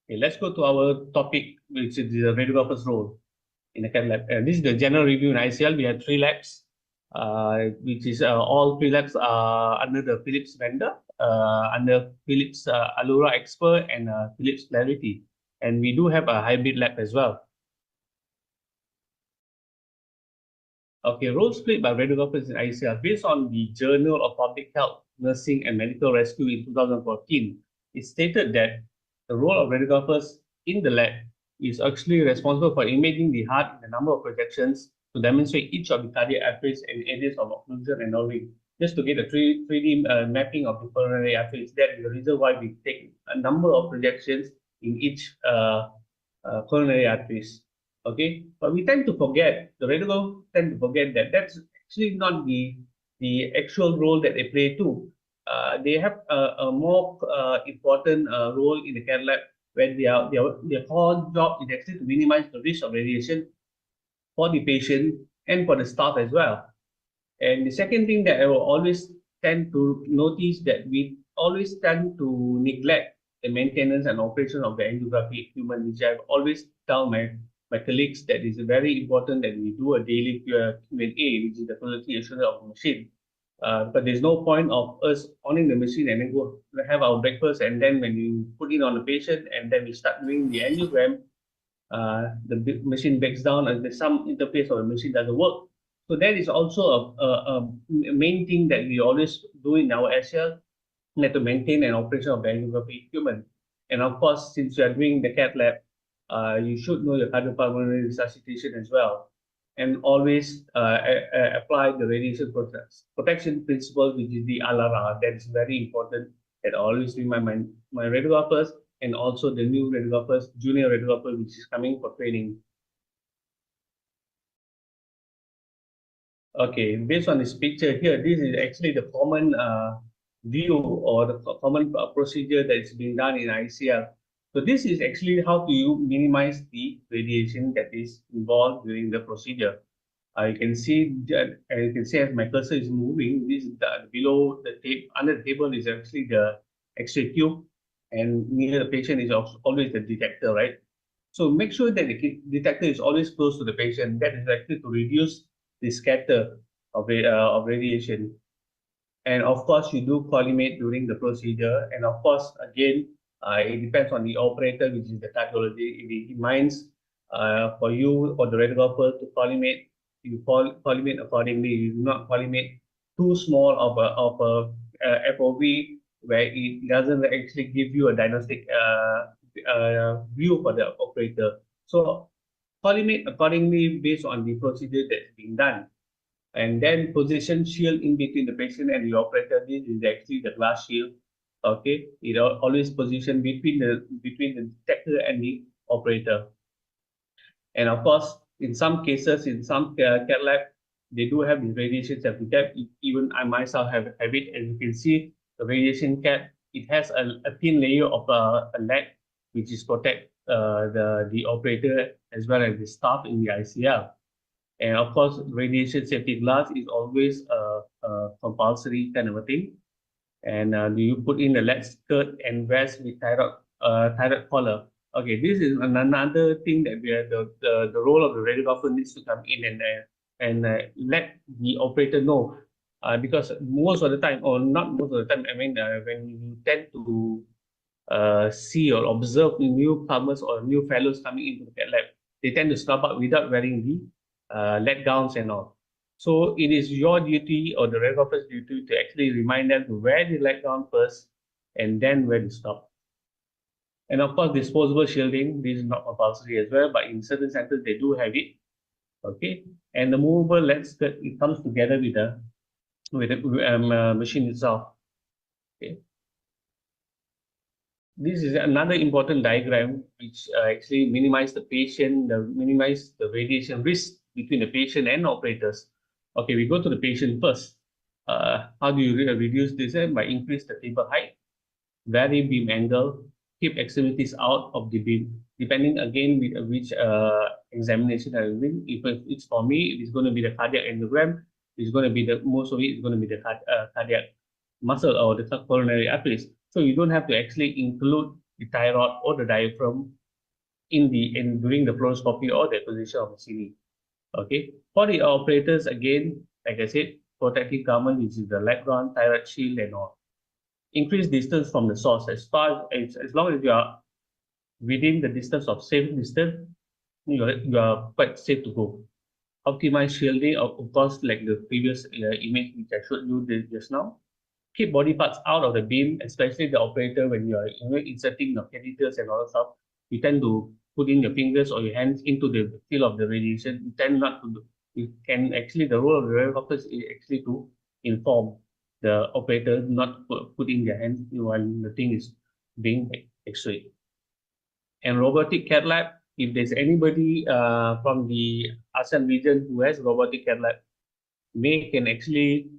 Okay, let's go to our topic, which is the radiographer's role in the cath lab. This is the general review in ICL. We have 3 labs, which is all 3 labs are under the Philips vendor, under Philips Allura Expert and Philips Clarity. And we do have a hybrid lab as well. Okay, role split by radiographers in ASIA based on the Journal of Public Health, Nursing and Medical Rescue in 2014. It stated that the role of radiographers in the lab is actually responsible for imaging the heart in a number of projections to demonstrate each of the cardiac arteries and areas of occlusion and nerving. Just to get a 3D mapping of the coronary arteries, that is the reason why we take a number of projections in each coronary arteries. Okay, but we tend to forget, the radiographers tend to forget that that's actually not the actual role that they play too. They have a more important role in the cath lab, where their core job is actually to minimize the risk of radiation for the patient and for the staff as well. And the second thing that I will always tend to notice, that we always tend to neglect the maintenance and operation of the angiography equipment, which I've always tell my colleagues that it's very important that we do a daily Q&A, which is the quality assurance of the machine. But there's no point of us owning the machine and then go have our breakfast, and then when you put it on the patient and then we start doing the angiogram, the machine breaks down and there's some interface of the machine doesn't work. So that is also a main thing that we always do in our ASIA, to maintain an operation of the angiography equipment. And of course, since you are doing the cath lab, you should know your cardiopulmonary resuscitation as well. And always apply the radiation protection principle, which is the ALARA. That is very important. That I always remind my radiographers and also the new radiographers, junior radiographers, which is coming for training. Okay, based on this picture here, this is actually the common view or the common procedure that is being done in ICL. So this is actually how do you minimize the radiation that is involved during the procedure. You can see that, you can see as my cursor is moving, this below the tape, under the table is actually the X-ray tube, and near the patient is always the detector, right? So make sure that the detector is always close to the patient. That is actually to reduce the scatter of radiation. And of course, you do collimate during the procedure. And of course, again, it depends on the operator, which is the cardiologist. If he minds for you or the radiographer to collimate, you collimate accordingly. You do not collimate too small of a FOV, where it doesn't actually give you a diagnostic view for the operator. So collimate accordingly based on the procedure that's being done. And then position shield in between the patient and the operator. This is actually the glass shield. Okay, it always position between the detector and the operator. And of course, in some cases, in some cath lab, they do have the radiation safety cap. Even I myself have it. As you can see, the radiation cap, it has a thin layer of a lead, which is protect the operator as well as the staff in the ICL. And of course, radiation safety glass is always a compulsory kind of a thing. And you put in the lead skirt and vest with tie-rod collar. Okay, this is another thing that we are the role of the radiographer needs to come in and let the operator know, because most of the time, or not most of the time, I mean, when you tend to see or observe newcomers or new fellows coming into the cath lab, they tend to stop up without wearing the lead gowns and all. So it is your duty or the radiographer's duty to actually remind them to wear the lead gown first and then wear the stop. And of course, disposable shielding, this is not compulsory as well, but in certain centers they do have it. Okay, and the movable lead skirt, it comes together with the machine itself. Okay. This is another important diagram which actually minimize the radiation risk between the patient and operators. Okay, we go to the patient first. How do you reduce this? By increase the table height, vary beam angle, keep extremities out of the beam. Depending again with which examination I will do. If it's for me, it's going to be the cardiac angiogram. It's going to be most of it is going to be the cardiac muscle or the coronary arteries. So you don't have to actually include the tie rod or the diaphragm during the fluoroscopy or the position of the CD. Okay, for the operators, again, like I said, protective garment, which is the lead gown, tie rod shield, and all. Increase distance from the source. As long as you are within the distance of safe distance, you are quite safe to go. optimize shielding, of course, like the previous image which I showed you just now. Keep body parts out of the beam, especially the operator when you are inserting your catheters and all that stuff. You tend to put in your fingers or your hands into the field of the radiation. You tend not to do. You can actually, the role of the radiographer is actually to inform the operator not to put in their hands while the thing is being x-rayed. And robotic cath lab, if there's anybody from the ASEAN region who has robotic cath lab, can actually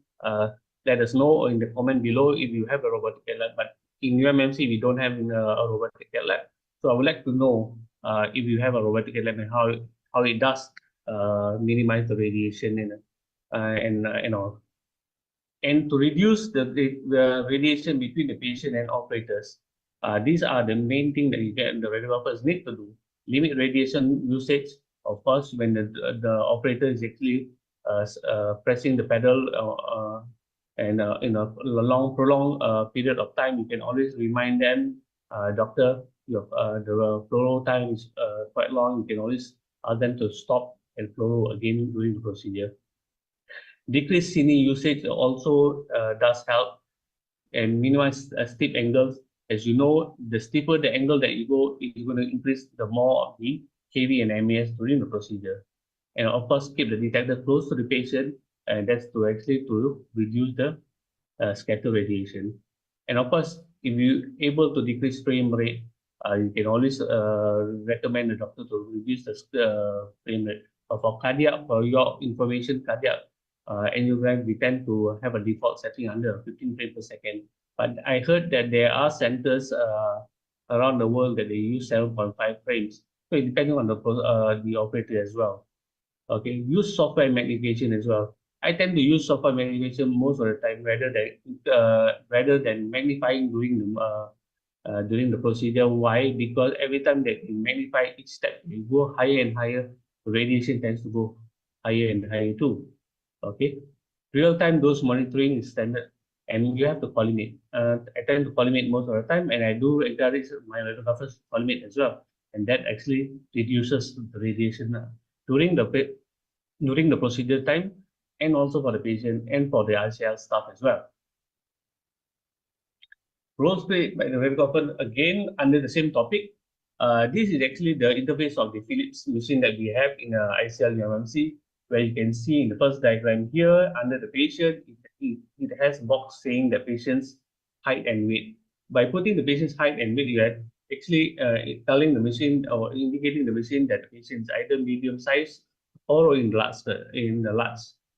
let us know in the comment below if you have a robotic cath lab. But in UMMC, we don't have a robotic cath lab. So I would like to know if you have a robotic cath lab and how it does minimize the radiation and all. And to reduce the radiation between the patient and operators, these are the main thing that the radiographers need to do. Limit radiation usage, of course, when the operator is actually pressing the pedal and in a prolonged period of time, you can always remind them, doctor, the fluoro time is quite long. You can always ask them to stop and fluoro again during the procedure. Decreased cine usage also does help and minimize steep angles. As you know, the steeper the angle that you go is going to increase the more of the KV and MAS during the procedure. And of course, keep the detector close to the patient, and that's to actually to reduce the scatter radiation. And of course, if you're able to decrease frame rate, you can always recommend the doctor to reduce the frame rate. For cardiac, for your information, cardiac angiogram, we tend to have a default setting under 15 frames per second. But I heard that there are centers around the world that they use 7.5 frames. So it depends on the operator as well. Okay, use software magnification as well. I tend to use software magnification most of the time rather than magnifying during the procedure. Why? Because every time that you magnify each step, you go higher and higher, radiation tends to go higher and higher too. Okay, real-time dose monitoring is standard, and you have to collimate. I tend to collimate most of the time, and I do encourage my radiographers to collimate as well, and that actually reduces the radiation during the procedure time, and also for the patient and for the ICL staff as well. Role play by the radiographer, again under the same topic. This is actually the interface of the Philips machine that we have in ICL UMMC, where you can see in the first diagram here under the patient, it has box saying the patient's height and weight. By putting the patient's height and weight, you are actually telling the machine or indicating the machine that the patient is either medium size or in the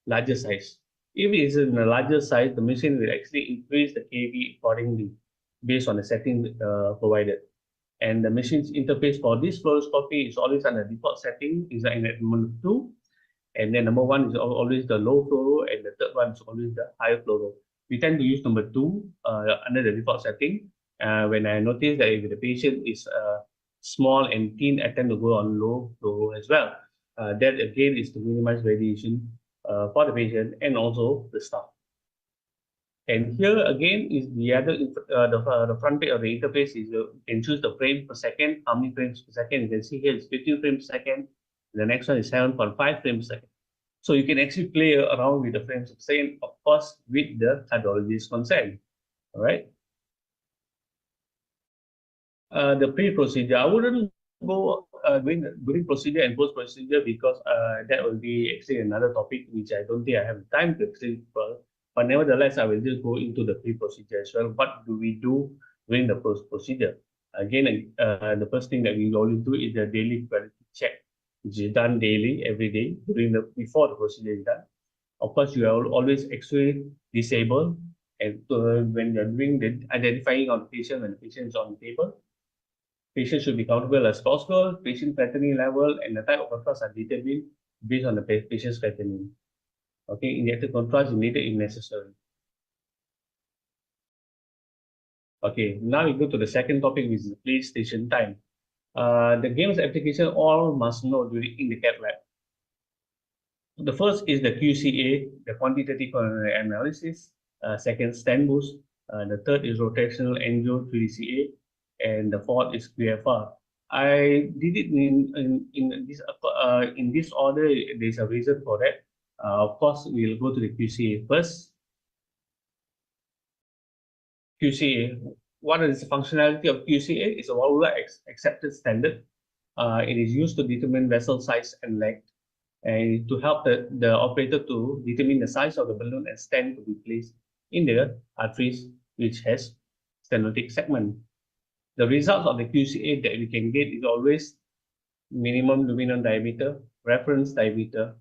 larger size. If it is in the larger size, the machine will actually increase the kV accordingly based on the setting provided. And the machine's interface for this fluoroscopy is always on the default setting, is in number 2. And then number 1 is always the low fluoro, and the third one is always the high fluoro. We tend to use number 2 under the default setting. When I notice that if the patient is small and thin, I tend to go on low fluoro as well. That again is to minimize radiation for the patient and also the staff. And here again is the other the front page of the interface is you can choose the frame per second, how many frames per second. You can see here it's 15 frames per second. The next one is 7.5 frames per second. So you can actually play around with the frames per second, of course, with the cardiologist's consent. All right. The pre-procedure, I wouldn't go during procedure and post-procedure because that will be actually another topic which I don't think I have time to explain. But nevertheless, I will just go into the pre-procedure as well. What do we do during the post-procedure? Again, the first thing that we always do is the daily quality check, which is done daily, every day, before the procedure is done. Of course, you are always X-ray disabled, and when you're doing the identifying of the patient, when the patient is on the table, patient should be countable as possible. Patient creatinine level and the type of contrast are determined based on the patient's creatinine. Okay, injected contrast is needed if necessary. Okay, now we go to the second topic, which is the PlayStation time. The games application all must know in the cath lab. The first is the QCA, the quantitative analysis. Second, stand boost. The third is rotational angio 3DCA, and the fourth is QFR. I did it in this order. There's a reason for that. Of course, we'll go to the QCA first. QCA. What is the functionality of QCA? It's a worldwide accepted standard. It is used to determine vessel size and length, and to help the operator to determine the size of the balloon and stent to be placed in the arteries which has stenotic segment. The results of the QCA that we can get is always minimum luminal diameter, reference diameter,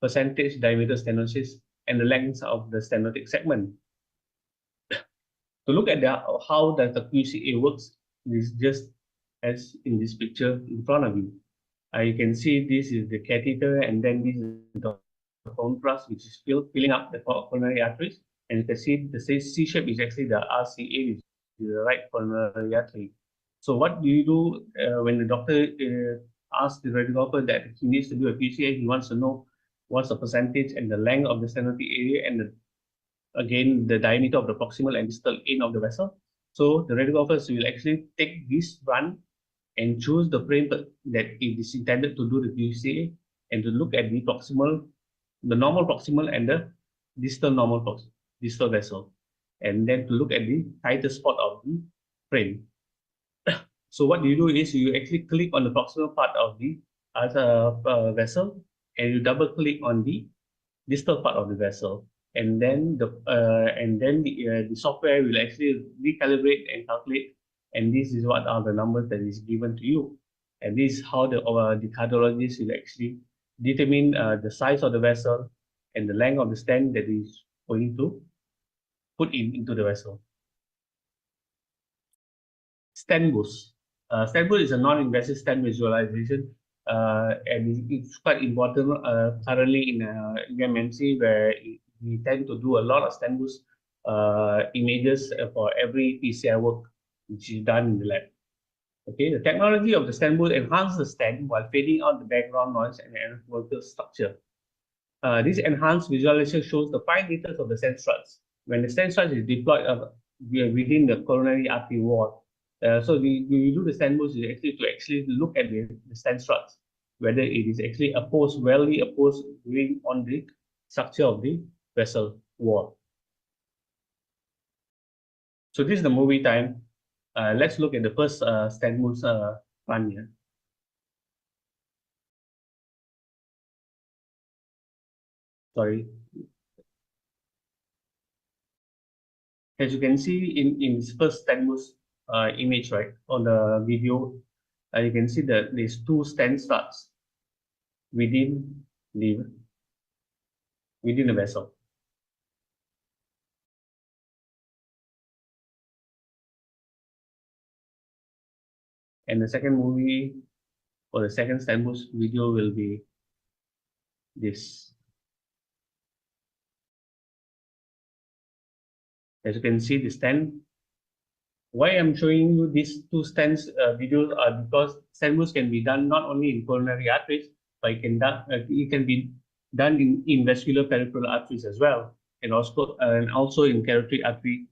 percentage diameter stenosis, and the length of the stenotic segment. To look at how does the QCA works, it is just as in this picture in front of you. You can see this is the catheter, and then this is the contrast, which is filling up the coronary arteries. And you can see the C shape is actually the RCA, which is the right coronary artery. So what do you do when the doctor asks the radiographer that he needs to do a QCA? He wants to know what's the percentage and the length of the stenotic area, and again the diameter of the proximal and distal end of the vessel. So the radiographers will actually take this run and choose the frame that it is intended to do the QCA, and to look at the proximal, the normal proximal, and the distal vessel, and then to look at the tightest spot of the frame. So what you do is you actually click on the proximal part of the vessel, and you double click on the distal part of the vessel, and then the software will actually recalibrate and calculate. And this is what are the numbers that is given to you. And this is how the cardiologist will actually determine the size of the vessel and the length of the stent that is going to put into the vessel. Stent boost. Stent boost is a non-invasive stent visualization, and it's quite important currently in UMMC, where we tend to do a lot of stent boost images for every PCR work which is done in the lab. Okay, the technology of the stent boost enhances the stent while fading out the background noise and anatomical structure. This enhanced visualization shows the fine details of the stent struts when the stent strut is deployed within the coronary artery wall. So we do the stent boost to actually look at the stent struts, whether it is actually wellly opposed on the structure of the vessel wall. So this is the movie time. Let's look at the first stent boost run here. Sorry. As you can see in this first stent boost image, right, on the video, you can see that there's two stent struts within the vessel. And the second movie, or the second stent boost video, will be this. As you can see, the stent. Why I'm showing you these two stents videos are because stent boost can be done not only in coronary arteries, but it can be done in vascular peripheral arteries as well, and also in carotid artery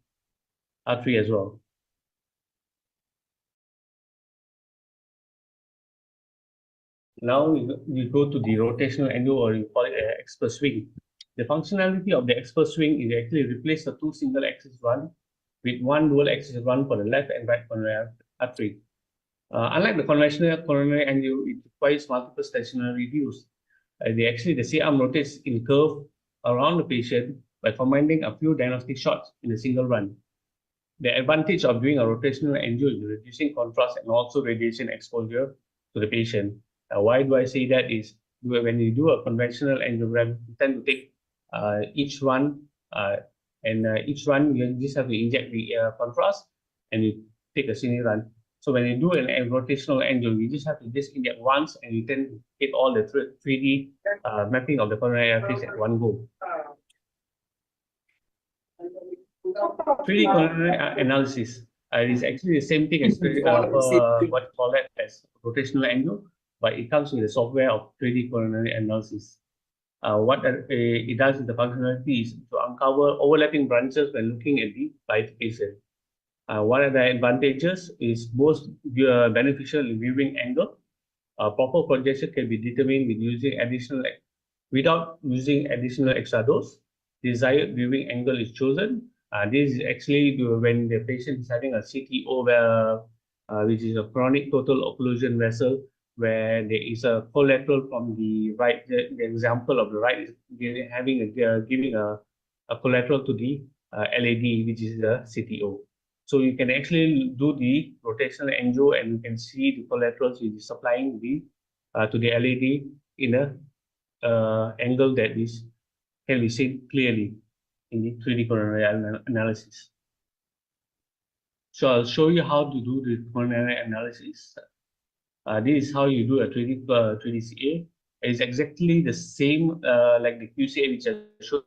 as well. Now we go to the rotational angle, or you call it expert swing. The functionality of the expert swing is actually replace the two single axis run with one dual axis run for the left and right coronary artery. Unlike the conventional coronary angle, it requires multiple stationary views. The C-arm rotates in curve around the patient by combining a few diagnostic shots in a single run. The advantage of doing a rotational angio is reducing contrast and also radiation exposure to the patient. Why do I say that is when you do a conventional angiogram, you tend to take each run, each run you just have to inject the contrast, and you take a single run. So when you do a rotational angio, you just have to inject once, and you tend to get all the 3D mapping of the coronary arteries at one go. 3D coronary analysis is actually the same thing as what you call it as rotational angio, but it comes with the software of 3D coronary analysis. What it does is the functionality is to uncover overlapping branches when looking at the bifurcation. One of the advantages is most beneficial viewing angle. Proper projection can be determined without using additional extra dose. Desired viewing angle is chosen. This is actually when the patient is having a CTO, which is a chronic total occlusion vessel, where there is a collateral from the right. The example of the right is giving a collateral to the LAD, which is the CTO. So you can actually do the rotational angio, and you can see the collaterals which is supplying to the LAD in a angle that can be seen clearly in the 3D coronary analysis. So I'll show you how to do the coronary analysis. This is how you do a 3D CA. It's exactly the same like the QCA which I showed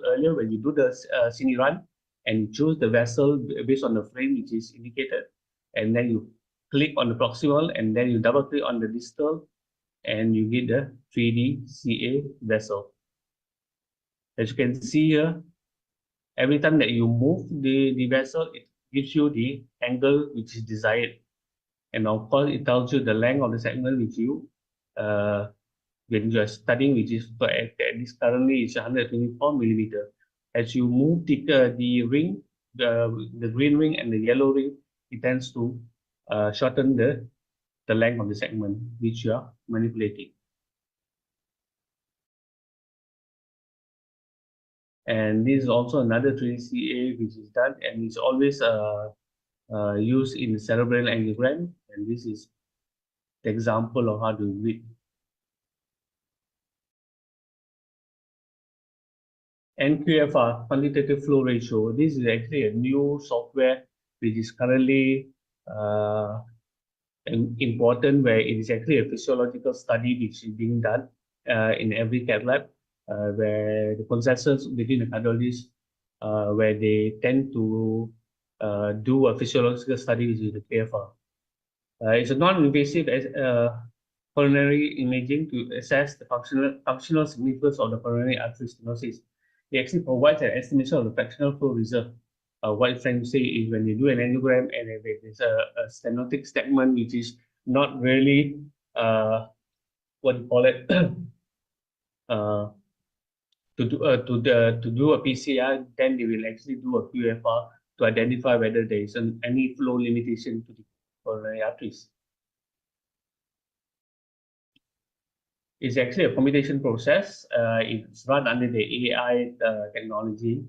earlier, when you do the cine run and you choose the vessel based on the frame which is indicated, and then you click on the proximal, and then you double click on the distal, and you get the 3D CA vessel. As you can see here, every time that you move the vessel, it gives you the angle which is desired. And of course, it tells you the length of the segment which you, when you are studying, which is at this currently is 124 millimeter. As you move the ring, the green ring and the yellow ring, it tends to shorten the length of the segment which you are manipulating. And this is also another 3D CA which is done, and it's always used in the cerebral angiogram. And this is the example of how to do it. NQFR, quantitative flow ratio. This is actually a new software which is currently important, where it is actually a physiological study which is being done in every cath lab, where the consensus between the cardiologists, where they tend to do a physiological study, which is the QFR. It's a non-invasive coronary imaging to assess the functional significance of the coronary artery stenosis. It actually provides an estimation of the fractional flow reserve. What I'm trying to say is, when you do an angiogram and if there's a stenotic segment which is not really what do you call it to do a PCR, then they will actually do a QFR to identify whether there is any flow limitation to the coronary arteries. It's actually a computation process. It's run under the AI technology,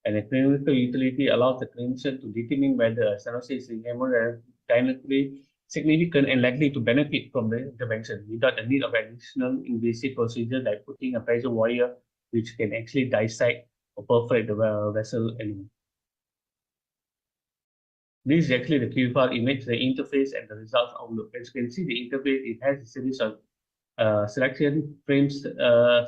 and the clinical utility allows the clinician to determine whether a stenosis is hemodynamically significant and likely to benefit from the intervention without the need of additional invasive procedure like putting a pressure wire, which can actually dissect or perforate the vessel element. This is actually the QFR image, the interface, and the results outlook. As you can see, the interface, it has a series of selection, frames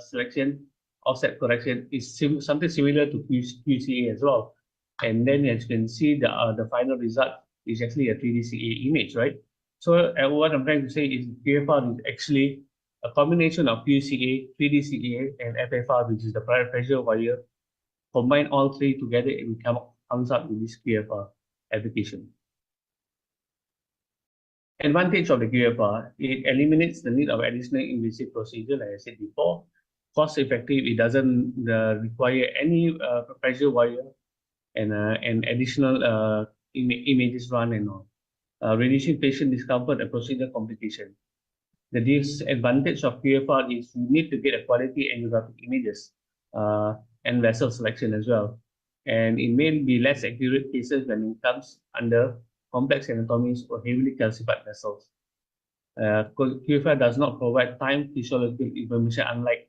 selection, offset correction is something similar to QCA as well. And then as you can see, the final result is actually a 3D CA image, right? So what I'm trying to say is QFR is actually a combination of QCA, 3D CA, and FFR, which is the pressure wire. Combine all three together, and it comes up with this QFR application. Advantage of the QFR, it eliminates the need of additional invasive procedure, like I said before. Cost effective, it doesn't require any pressure wire and additional images run and all. Reducing patient discomfort and procedure complication. The disadvantage of QFR is you need to get a quality angiographic images and vessel selection as well. And it may be less accurate cases when it comes under complex anatomies or heavily calcified vessels. QFR does not provide time physiological information, unlike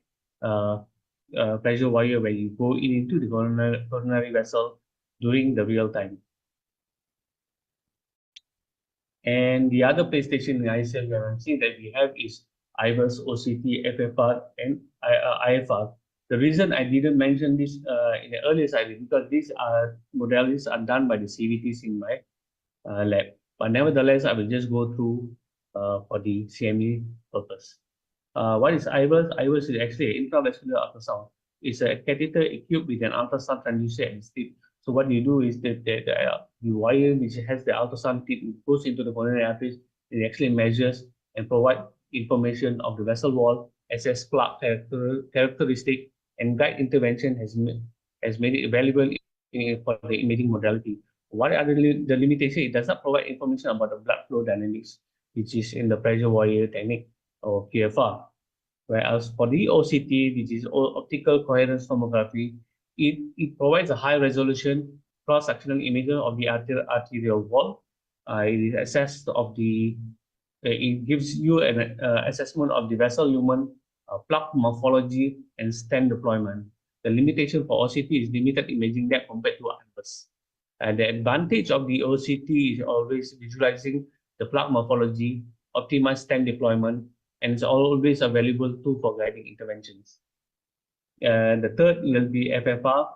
pressure wire, where you go into the coronary vessel during the real time. And the other PlayStation in ISA guarantee that we have is IVUS, OCT, FFR, and IFR. The reason I didn't mention this in the earlier slide is because these modalities are done by the CVTs in my lab. But nevertheless, I will just go through for the CME purpose. What is IVUS? IVUS is actually an intravascular ultrasound. It's a catheter equipped with an ultrasound transducer and strip. So what you do is that the wire which has the ultrasound tip goes into the coronary arteries. It actually measures and provide information of the vessel wall, assess plaque characteristic, and guide intervention has made it available for the imaging modality. What are the limitations? It does not provide information about the blood flow dynamics, which is in the pressure wire technique or PFR. Whereas for the OCT, which is optical coherence tomography, it provides a high resolution cross-sectional image of the arterial wall. It is assessed of the it gives you an assessment of the vessel lumen, plaque morphology, and stent deployment. The limitation for OCT is limited imaging depth compared to others. The advantage of the OCT is always visualizing the plaque morphology, optimized stent deployment, and it's always available tool for guiding interventions. The third will be FFR,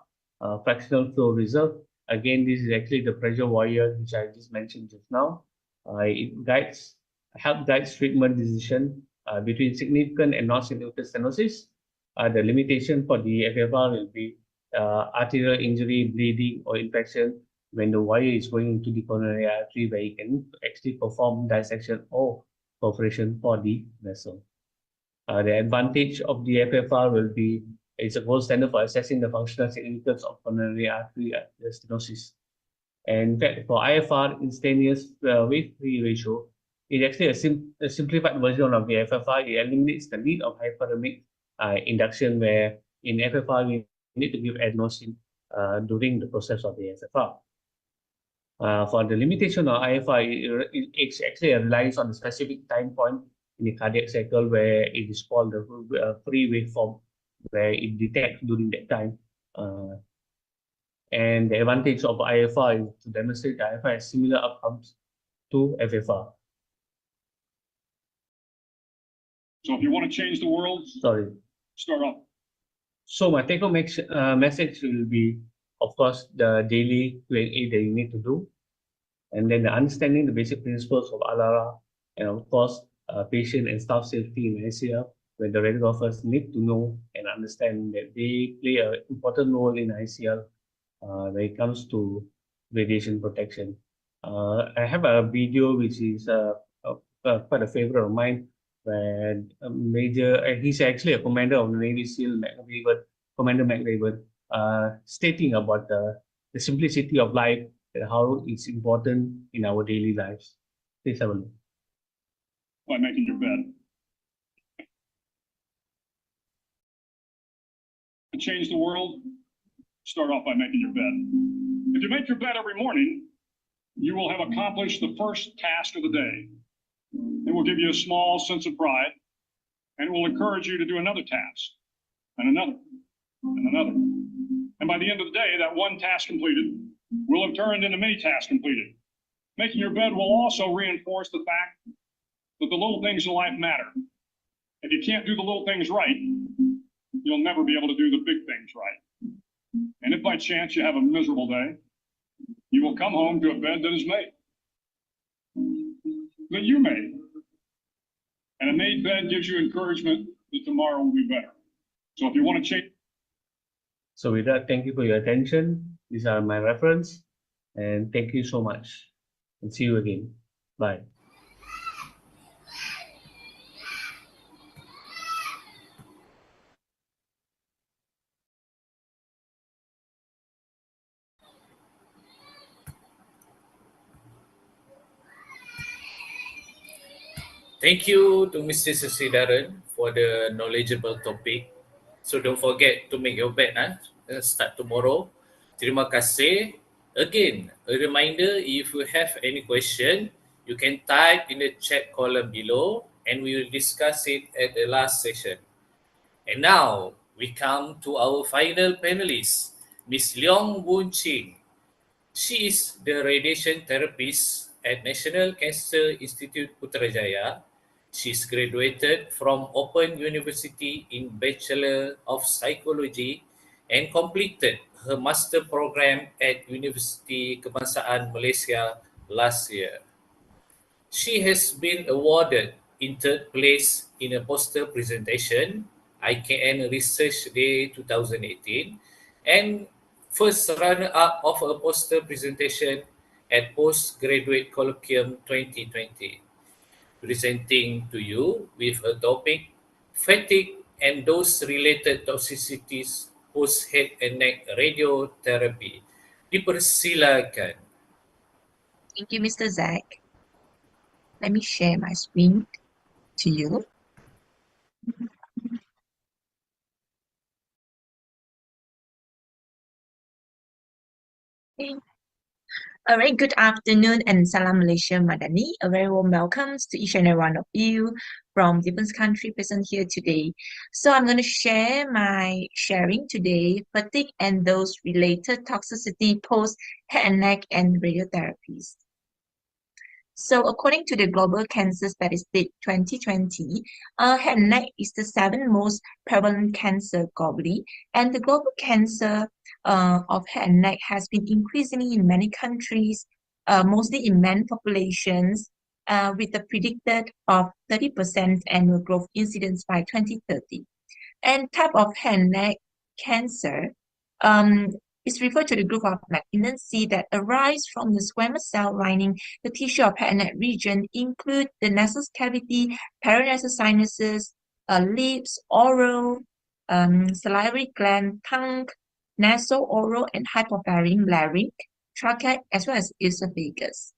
fractional flow reserve. Again, this is actually the pressure wire which I just mentioned just now. It helps guide treatment decision between significant and non-significant stenosis. The limitation for the FFR will be arterial injury, bleeding, or infection when the wire is going into the coronary artery, where you can actually perform dissection or perforation for the vessel. The advantage of the FFR will be it's a gold standard for assessing the functional significance of coronary artery stenosis. And in fact, for IFR, instantaneous wave-free ratio, it's actually a simplified version of the FFR. It eliminates the need of hyperthermic induction, where in FFR, we need to give adenosine during the process of the FFR. For the limitation of IFR, it actually relies on the specific time point in the cardiac cycle, where it is called the free waveform, where it detects during that time. And the advantage of IFR is to demonstrate that IFR has similar outcomes to FFR. So if you want to change the world, start off. So my take-home message will be, of course, the daily Q&A that you need to do, and then understanding the basic principles of ALARA, and of course, patient and staff safety in ASIA, where the radiographers need to know and understand that they play an important role in ICL when it comes to radiation protection. I have a video which is quite a favorite of mine, where he's actually a commander of the Navy SEAL, Commander McRaven, stating about the simplicity of life and how it's important in our daily lives. Please have a look. By making your bed. To change the world, start off by making your bed. If you make your bed every morning, you will have accomplished the first task of the day. It will give you a small sense of pride, and it will encourage you to do another task, and another, and another. And by the end of the day, that one task completed will have turned into many tasks completed. Making your bed will also reinforce the fact that the little things in life matter. If you can't do the little things right, you'll never be able to do the big things right. And if by chance you have a miserable day, you will come home to a bed that is made, that you made. And a made bed gives you encouragement that tomorrow will be better. So if you want to change. So with that, thank you for your attention. These are my reference, and thank you so much. And see you again. Bye. Thank you to Mr. Sasidaran for the knowledgeable topic. So don't forget to make your bed, start tomorrow. Terima kasih. Again, a reminder, if you have any question, you can type in the chat column below and we will discuss it at the last session. And now we come to our final panelist, Ms. Leong Boon Ching. She is the radiation therapist at National Cancer Institute Putrajaya. She's graduated from Open University in Bachelor of Psychology and completed her master program at University Kebangsaan Malaysia last year. She has been awarded in third place in a poster presentation, IKN Research Day 2018, and first runner-up of a poster presentation at Postgraduate Colloquium 2020, presenting to you with a topic, fatigue and those-related toxicities post-head and neck radiotherapy. Dipersilakan. Thank you, Mr. Zach. Let me share my screen to you. Okay. A very good afternoon and Salam Malaysia Madani. A very warm welcome to each and every one of you from different countries present here today. So I'm going to share my sharing today, fatigue and those related toxicity post head and neck and radiotherapies. So according to the Global Cancer Statistic 2020, head and neck is the 7th most prevalent cancer globally, and the global cancer of head and neck has been increasingly in many countries, mostly in men populations, with a predicted of 30% annual growth incidence by 2030. And type of head and neck cancer is referred to the group of malignancy that arise from the squamous cell lining the tissue of head and neck region, include the nasal cavity, paranasal sinuses, lips, oral, salivary gland, tongue, nasal, oral, and hypopharynx, larynx, trachea, as well as esophagus.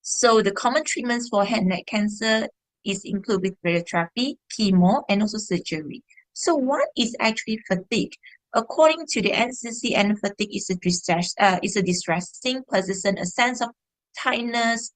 So the common treatments for head and neck cancer is include with radiotherapy, chemo, and also surgery. So what is actually fatigue? According to the NCCN, fatigue is a distressing, persistent, a sense of tiredness,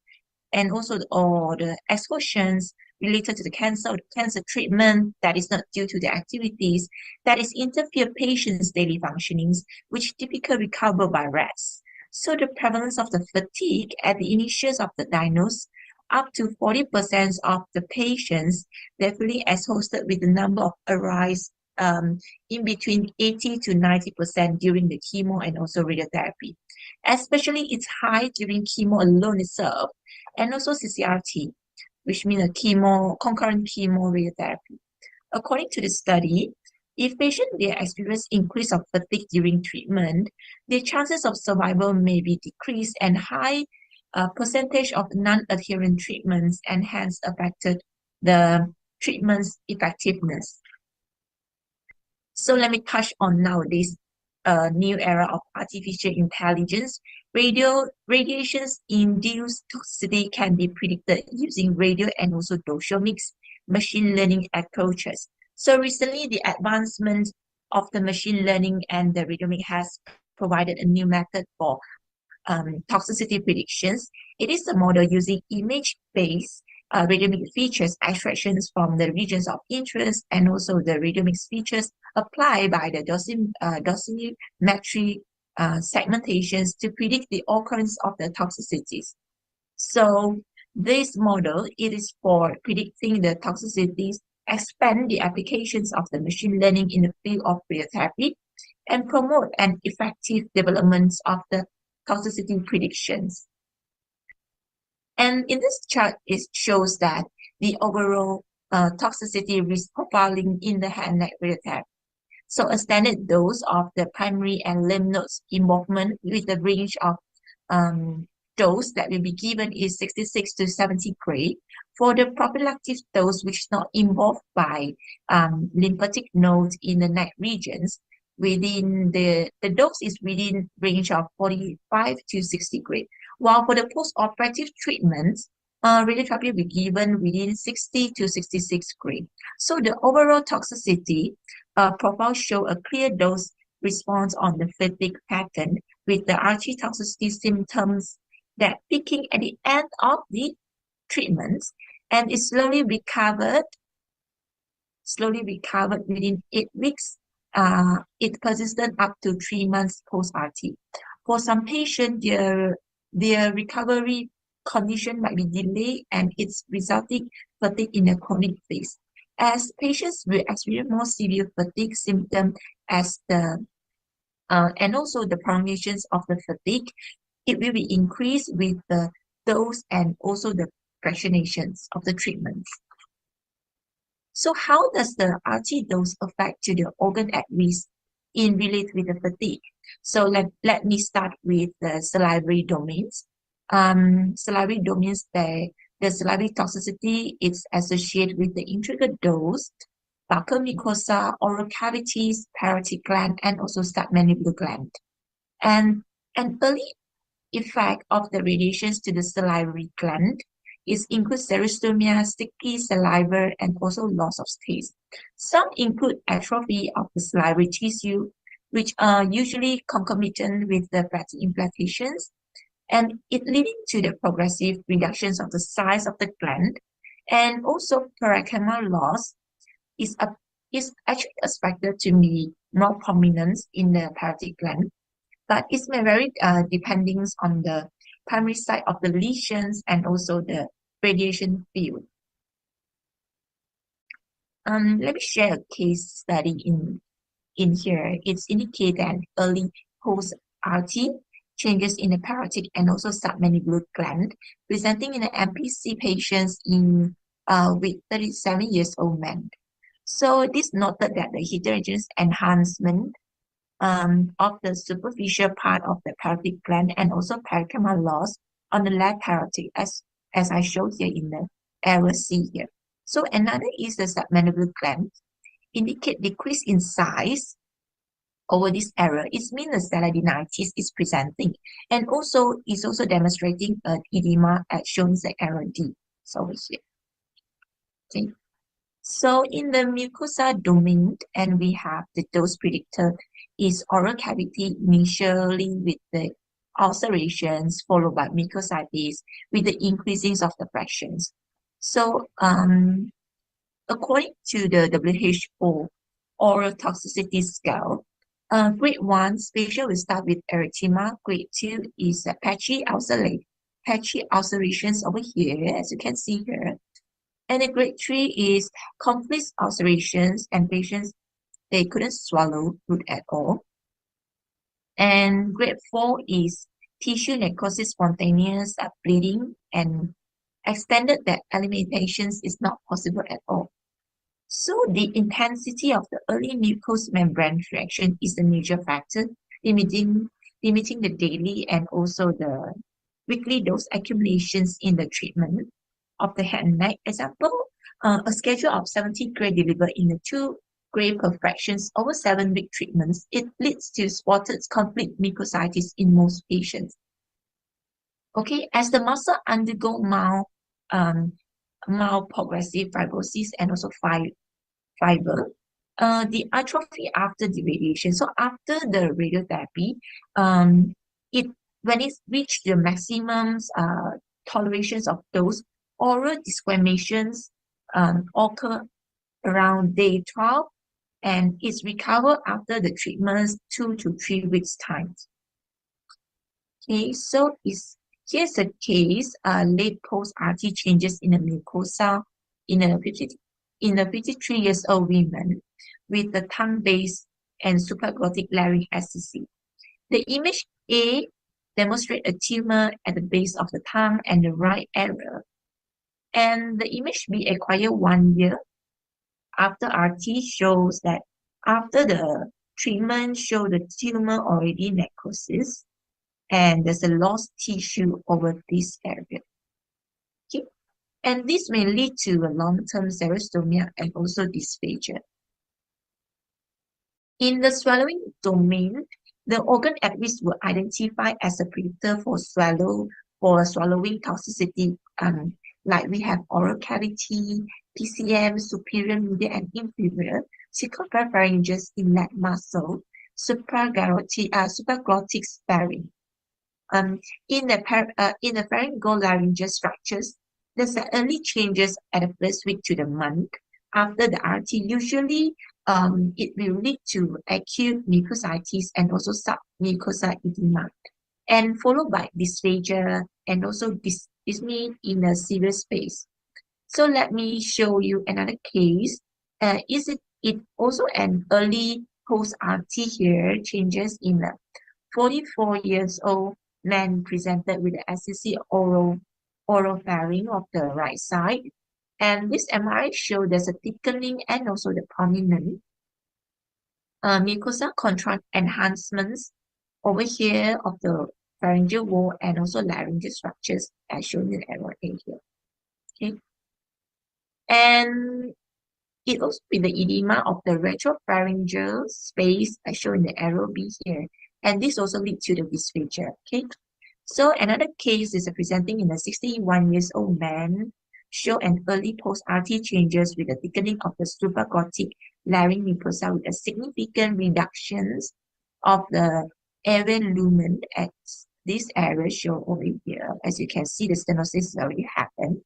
and also the exhaustions related to the cancer or the cancer treatment that is not due to the activities that is interfere patients' daily functionings, which typically recover by rest. So the prevalence of the fatigue at the initial of the diagnosis, up to 40% of the patients definitely associated with the number of arise in between 80 to 90% during the chemo and also radiotherapy. Especially it's high during chemo alone itself, and also CCRT, which means a concurrent chemo radiotherapy. According to the study, if patients experience increase of fatigue during treatment, the chances of survival may be decreased, and high percentage of non-adherent treatments and hence affected the treatment's effectiveness. So let me touch on nowadays new era of artificial intelligence. Radiations induced toxicity can be predicted using radio and also dosimetric machine learning approaches. So recently, the advancement of the machine learning and the radiomic has provided a new method for toxicity predictions. It is a model using image-based radiomic features extractions from the regions of interest, and also the radiomic features applied by the dosimetry segmentations to predict the occurrence of the toxicities. So this model, it is for predicting the toxicities, expand the applications of the machine learning in the field of radiotherapy, and promote an effective development of the toxicity predictions. And in this chart, it shows that the overall toxicity risk profiling in the head and neck radiotherapy. So a standard dose of the primary and lymph nodes involvement with the range of dose that will be given is 66 to 70 gray. For the prophylactic dose, which is not involved by lymphatic nodes in the neck regions, within the dose is within range of 45 to 60 gray. While for the post-operative treatments, radiotherapy will be given within 60 to 66 gray. So the overall toxicity profile show a clear dose response on the fatigue pattern, with the RT toxicity symptoms that peaking at the end of the treatment, and is slowly recovered within 8 weeks. It persisted up to 3 months post-RT. For some patients, their recovery condition might be delayed, and it's resulting fatigue in a chronic phase. As patients will experience more severe fatigue symptoms as the and also the prolongations of the fatigue, it will be increased with the dose and also the fractionations of the treatments. So how does the RT dose affect to the organ at risk in related with the fatigue. So let me start with the salivary domains. Salivary domains, the salivary toxicity is associated with the intragadose, buccal mucosa, oral cavities, parotid gland, and also submandibular gland. And an early effect of the radiations to the salivary gland is include xerostomia, sticky saliva, and also loss of taste. Some include atrophy of the salivary tissue, which are usually concomitant with the fatty implantations, and it leading to the progressive reductions of the size of the gland, and also parenchymal loss is actually expected to be more prominent in the parotid gland, but it may vary depending on the primary site of the lesions and also the radiation field. Let me share a case study in here. It's indicated that early post-RT changes in the parotid and also submandibular gland, presenting in an MPC patients with 37 years old man. So this noted that the heterogeneous enhancement of the superficial part of the parotid gland and also parenchymal loss on the left parotid, as I showed here in the arrow C here. So another is the submandibular gland, indicate decrease in size over this area. It means the celladinitis is presenting, and also is also demonstrating an edema as shown in the arrow D. So here. Okay. So in the mucosa domain, and we have the dose predictor is oral cavity initially with the ulcerations followed by mucositis with the increasing of the fractions. So according to the WHO oral toxicity scale, grade 1 patient will start with erythema. Grade 2 is patchy ulcerations over here, as you can see here. And the grade 3 is complete ulcerations, and patients, they couldn't swallow food at all. And grade 4 is tissue necrosis, spontaneous bleeding, and extended that elimination is not possible at all. So the intensity of the early mucous membrane reaction is the major factor limiting the daily and also the weekly dose accumulations in the treatment of the head and neck. Example, a schedule of 70 gray delivered in the 2 gray per fractions over 7-week treatments. It leads to spotted complete mucositis in most patients. Okay, as the muscle undergo mild progressive fibrosis and also fiber, the atrophy after the radiation. So after the radiotherapy, when it reached the maximum tolerations of dose, oral desquamations occur around day 12, and it's recovered after the treatment 2 to 3 weeks time. Okay, so here's a case, late post-RT changes in the mucosa in a 53 years old woman with the tongue-based and supraglottic laryngectomy. The image A demonstrates a tumor at the base of the tongue and the right area. And the image B acquired 1 year after RT shows that after the treatment show the tumor already necrosis, and there's a lost tissue over this area. Okay, and this may lead to a long-term xerostomia and also dysphagia. In the swallowing domain, the organ at risk were identified as a predictor for swallowing toxicity, like we have oral cavity, PCM, superior, medial, and inferior, circumferential inlet muscle, supraglottic sparing. In the pharyngolaryngeal structures, there's early changes at the first week to the month after the RT. Usually, it will lead to acute mucositis and also submucosal edema, and followed by dysphagia and also dyspnea in a severe space. So let me show you another case. It also an early post-RT here, changes in a 44 years old man presented with the SCC oropharynx of the right side. And this MRI showed there's a thickening and also the prominent mucosa contrast enhancements over here of the pharyngeal wall and also laryngeal structures as shown in arrow A here. Okay. And it also with the edema of the retropharyngeal space as shown in the arrow B here. And this also leads to the dysphagia. Okay. So another case is presenting in a 61 years old man, show an early post-RT changes with a thickening of the supraglottic larynx mucosa with a significant reductions of the airway lumen at this area shown over here. As you can see, the stenosis already happened.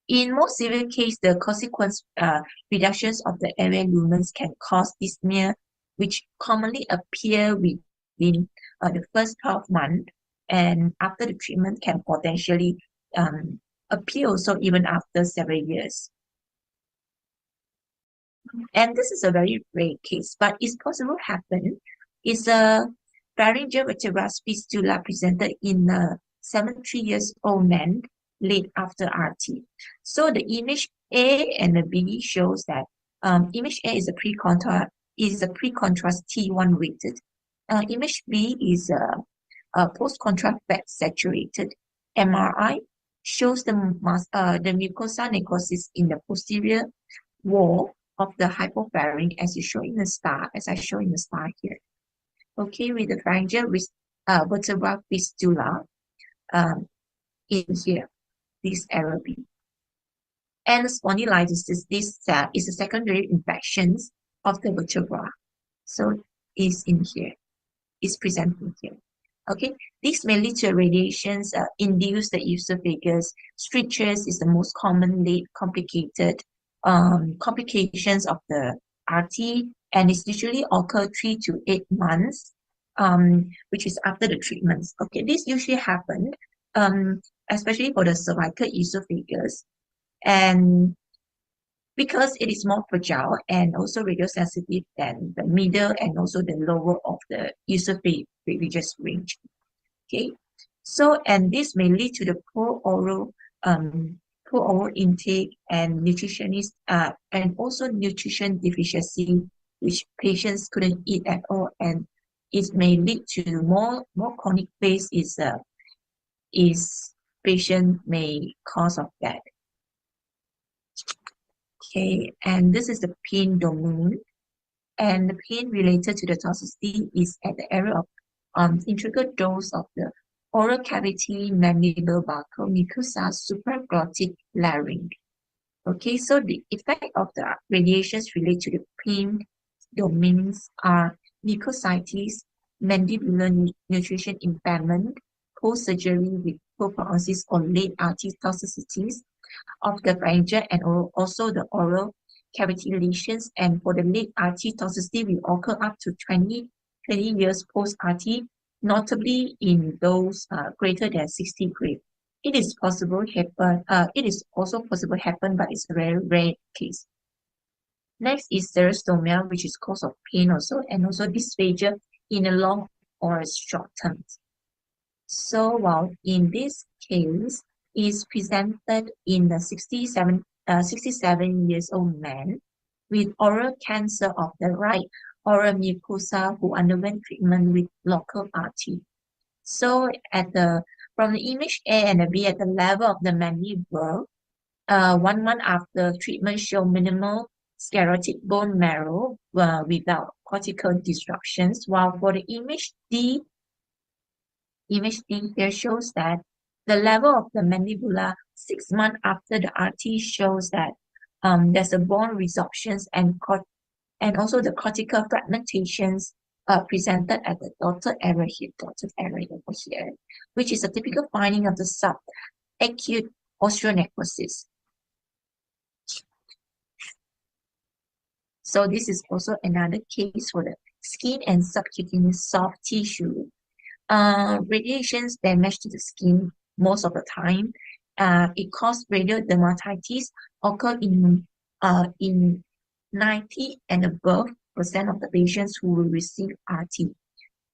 In most severe cases, the consequence reductions of the airway lumens can cause dyspnea, which commonly appear within the first 12 months, and after the treatment can potentially appear also even after several years. And this is a very rare case, but it's possible to happen. It's a pharyngeal vertebral fistula presented in a 73 years old man late after RT. So the image A and the B shows that image A is a pre-contrast T1 weighted. Image B is a post-contrast fat saturated. MRI shows the mucosa necrosis in the posterior wall of the hypopharynx as you show in the star, as I show in the star here. Okay, with the pharyngeal vertebral fistula in here, this arrow B. And spondylitis is this is a secondary infections of the vertebra. So is in here, is presenting here. Okay, this may lead to radiations induce the esophagus. Strictures is the most common late complicated complications of the RT, and it's usually occur 3 to 8 months, which is after the treatments. Okay, this usually happened, especially for the cervical esophagus, and because it is more fragile and also radiosensitive than the middle and also the lower of the esophagus range. Okay, so and this may lead to the poor oral intake and nutritionist and also nutrition deficiency, which patients couldn't eat at all, and it may lead to more chronic phase is patient may cause of that. Okay, and this is the pain domain, and the pain related to the toxicity is at the area of integral dose of the oral cavity, mandible, buccal, mucosa, supraglottic larynx. Okay, so the effect of the radiations related to the pain domains are mucositis, mandibular nutrition impairment, post-surgery with poor prognosis or late RT toxicities of the pharyngeal and also the oral cavity lesions. And for the late RT toxicity will occur up to 20 years post-RT, notably in those greater than 60 grade. It is possible happen. It is also possible happen, but it's a very rare case. Next is xerostomia, which is cause of pain also, and also dysphagia in a long or a short term. So while in this case is presented in the 67 years old man with oral cancer of the right oral mucosa who underwent treatment with local RT. So at the from the image A and the B at the level of the mandible, 1 month after treatment show minimal sclerotic bone marrow without cortical disruptions, while for the image D here shows that the level of the mandibula 6 months after the RT shows that there's a bone resorptions and also the cortical fragmentations presented at the dotted area over here, which is a typical finding of the subacute osteonecrosis. So this is also another case for the skin and subcutaneous soft tissue. Radiations damage to the skin most of the time. It causes radial dermatitis occur in 90 and above % of the patients who will receive RT.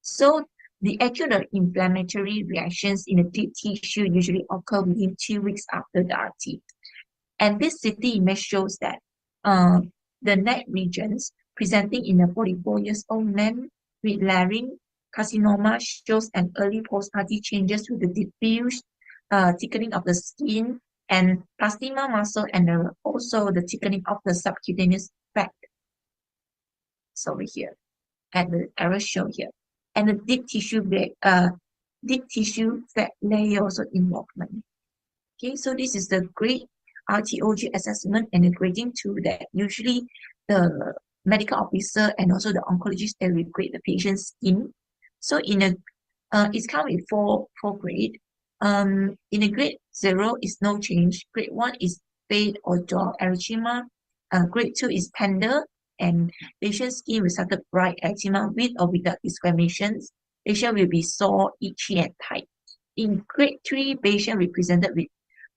So the acute inflammatory reactions in the deep tissue usually occur within 2 weeks after the RT. And this CT image shows that the neck regions presenting in a 44-year-old man with larynx carcinoma, shows an early post-RT changes to the diffuse thickening of the skin and plastima muscle, and also the thickening of the subcutaneous fat. So over here, and the arrow show here, and the deep tissue fat layer also involvement. Okay, so this is the grade RTOG assessment and the grading tool that usually the medical officer and also the oncologist, they will grade the patient's skin. So in a it's come with four grade. In a grade 0 is no change. Grade 1 is fade or dull erythema. Grade 2 is tender, and patient's skin will start bright eczema with or without disclamations. Patient will be sore, itchy, and tight. In grade 3, patient will be presented with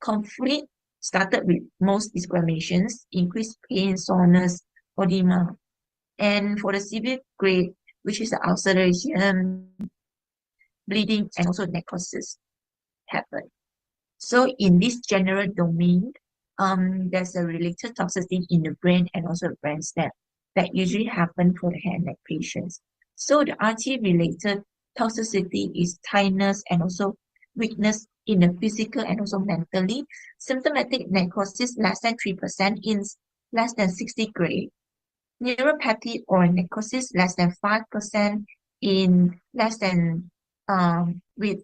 conflict, started with most disclamations, increased pain, soreness, edema. And for the severe grade, which is the ulceration, bleeding, and also necrosis happen. So in this general domain, there's a related toxicity in the brain and also brain stem that usually happen for the head and neck patients. So the RT-related toxicity is tiredness and also weakness in the physical and also mentally. Symptomatic necrosis less than 3% in less than 60 grade. Neuropathy or necrosis less than 5% in less than with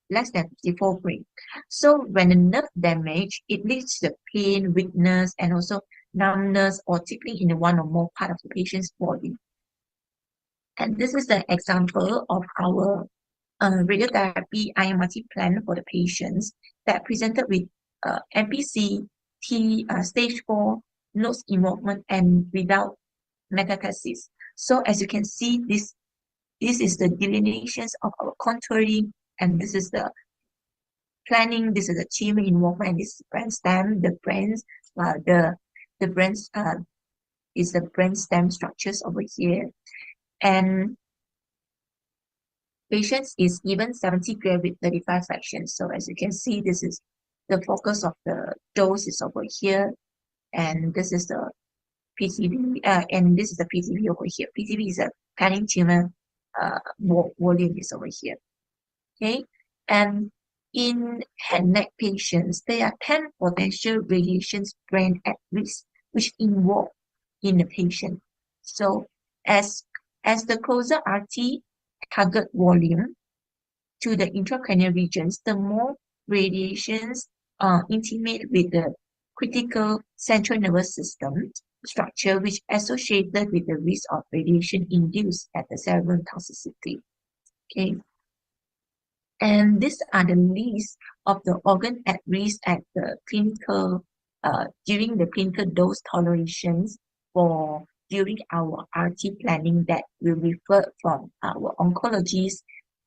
less than 54 grade. So when the nerve damage, it leads to pain, weakness, and also numbness or tickling in one or more part of the patient's body. And this is the example of our radiotherapy IMRT plan for the patients that presented with MPC T stage 4 nose involvement and without metastasis. So as you can see, this is the delineations of our contouring, and this is the planning. This is the tumor involvement, and this is brain stem. The brains, the brains is the brain stem structures over here, and patients is even 70 grade with 35 fractions. So as you can see, this is the focus of the dose is over here, and this is the PTV, and this is the PTV over here. PTV is a planning tumor volume is over here. Okay, and in head and neck patients, there are 10 potential radiation brain at risk, which involve in the patient. So as the closer RT target volume to the intracranial regions, the more radiations are intimate with the critical central nervous system structure, which associated with the risk of radiation induced at the cerebral toxicity. Okay. And these are the list of the organ at risk at the clinical, during the clinical dose tolerations for during our RT planning that we refer from our oncologists,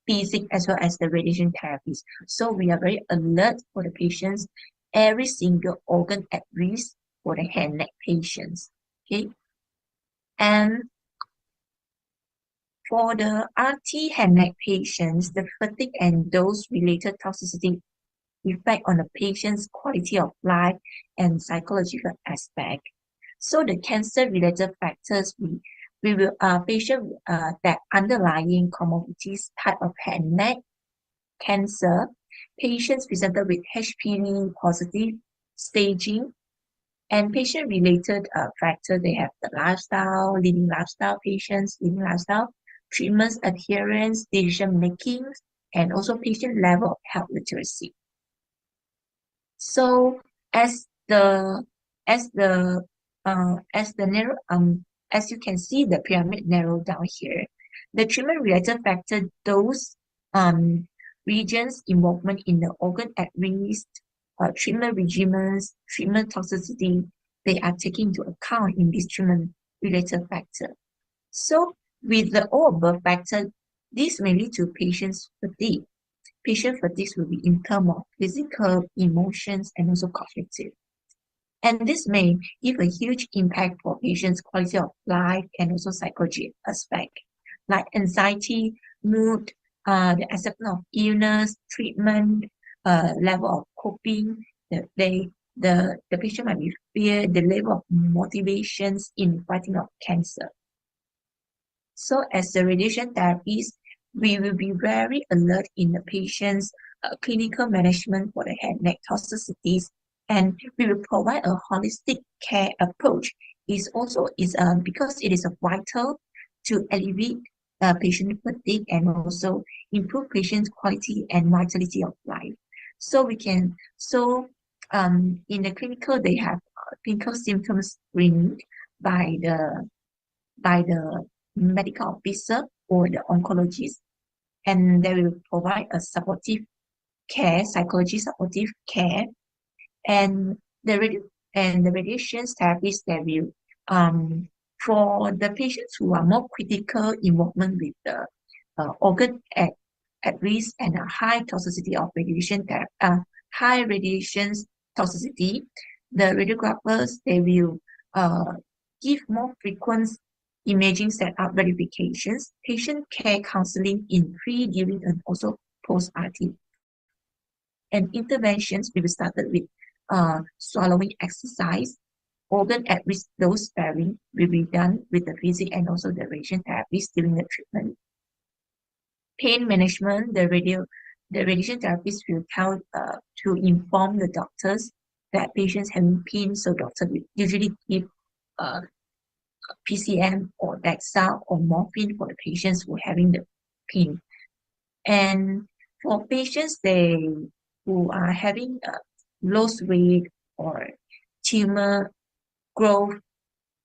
physics, as well as the radiation therapies. So we are very alert for the patients, every single organ at risk for the head and neck patients. Okay. And for the RT head and neck patients, the fatigue and dose-related toxicity effect on the patient's quality of life and psychological aspect. So the cancer-related factors, we will patient that underlying comorbidities type of head and neck cancer, patients presented with HPV positive staging, and patient-related factor, they have the lifestyle, living lifestyle patients, living lifestyle, treatments, adherence, decision making, and also patient level of health literacy. So as you can see the pyramid narrowed down here, the treatment-related factor, those regions involvement in the organ at risk, treatment regimens, treatment toxicity, they are taken into account in this treatment-related factor. So with the all above factor, this may lead to patient's fatigue. Patient fatigue will be in terms of physical, emotions, and also cognitive. And this may give a huge impact for patients' quality of life and also psychology aspect, like anxiety, mood, the acceptance of illness, treatment, level of coping. The patient might be fear, the level of motivations in fighting off cancer. So as a radiation therapist, we will be very alert in the patient's clinical management for the head and neck toxicities, and we will provide a holistic care approach. Because it is vital to alleviate patient fatigue and also improve patient's quality and vitality of life. In the clinical, they have clinical symptoms screened by the medical officer or the oncologist, and they will provide a supportive care, psychology supportive care, and the radiation therapist that will for the patients who are more critical involvement with the organ at risk and a high toxicity of high radiation toxicity, the radiographers, they will give more frequent imaging setup verifications, patient care counseling in pre, during, and also post-RT. And interventions will be started with swallowing exercise, organ at risk dose sparing will be done with the physic and also the radiation therapist during the treatment. Pain management, the radiation therapist will tell to inform the doctors that patients having pain, so doctor will usually give PCM or Dexa or morphine for the patients who are having the pain. And for patients who are having lost weight or tumor growth,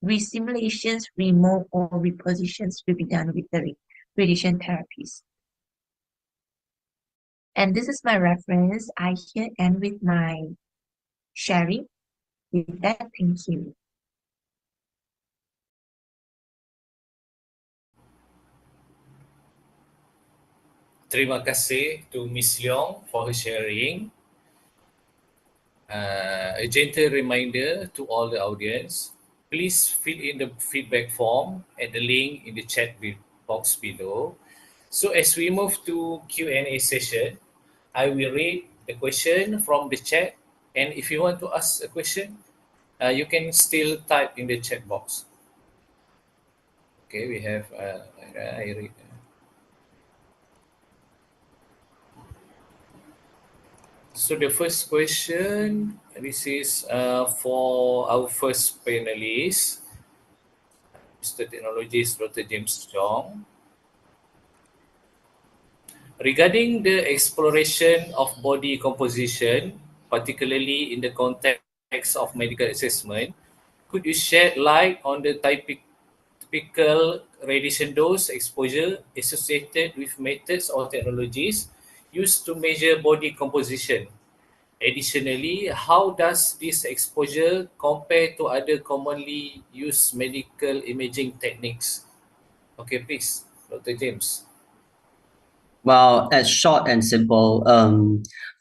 resimulations, remove or repositions will be done with the radiation therapies. And this is my reference. I here end with my sharing. With that, thank you. Terima kasih to Ms. Leong for her sharing. A gentle reminder to all the audience, please fill in the feedback form at the link in the chat box below. So as we move to Q&A session, I will read the question from the chat, and if you want to ask a question, you can still type in the chat box. Okay, we have I read. So the first question, this is for our first panelist, Mr. Technologist Dr. James Chong. Regarding the exploration of body composition, particularly in the context of medical assessment, could you shed light on the typical radiation dose exposure associated with methods or technologies used to measure body composition? Additionally, how does this exposure compare to other commonly used medical imaging techniques? Okay, please, Dr. James. Well, as short and simple,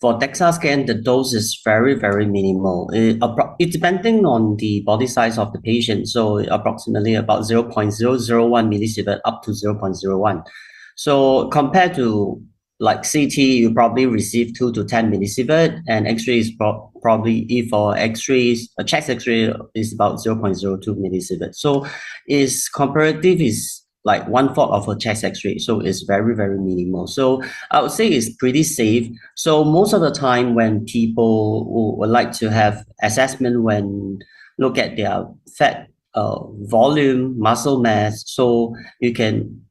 for DEXA scan, the dose is very, very minimal. It's depending on the body size of the patient. So approximately about 0.001 millisievert up to 0.01. So compared to like CT, you probably receive 2 to 10 millisievert, and X-ray is probably, if for X-rays, a chest X-ray is about 0.02 millisievert. So its comparative is like 1/4 of a chest X-ray, so it's very, very minimal. So I would say it's pretty safe. So most of the time when people would like to have assessment when look at their fat volume, muscle mass, so you can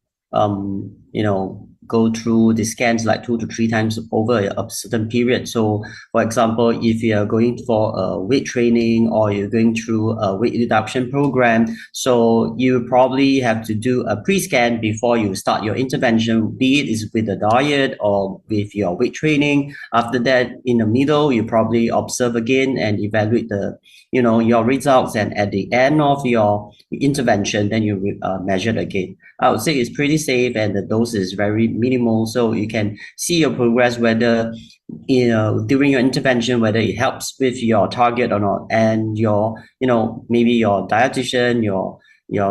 go through the scans like 2 to 3 times over a certain period. So for example, if you are going for a weight training or you're going through a weight reduction program, so you probably have to do a pre-scan before you start your intervention, be it is with a diet or with your weight training. After that, in the middle, you probably observe again and evaluate the your results, and at the end of your intervention, then you measure again. I would say it's pretty safe and the dose is very minimal, so you can see your progress whether during your intervention whether it helps with your target or not, and your maybe your dietitian, your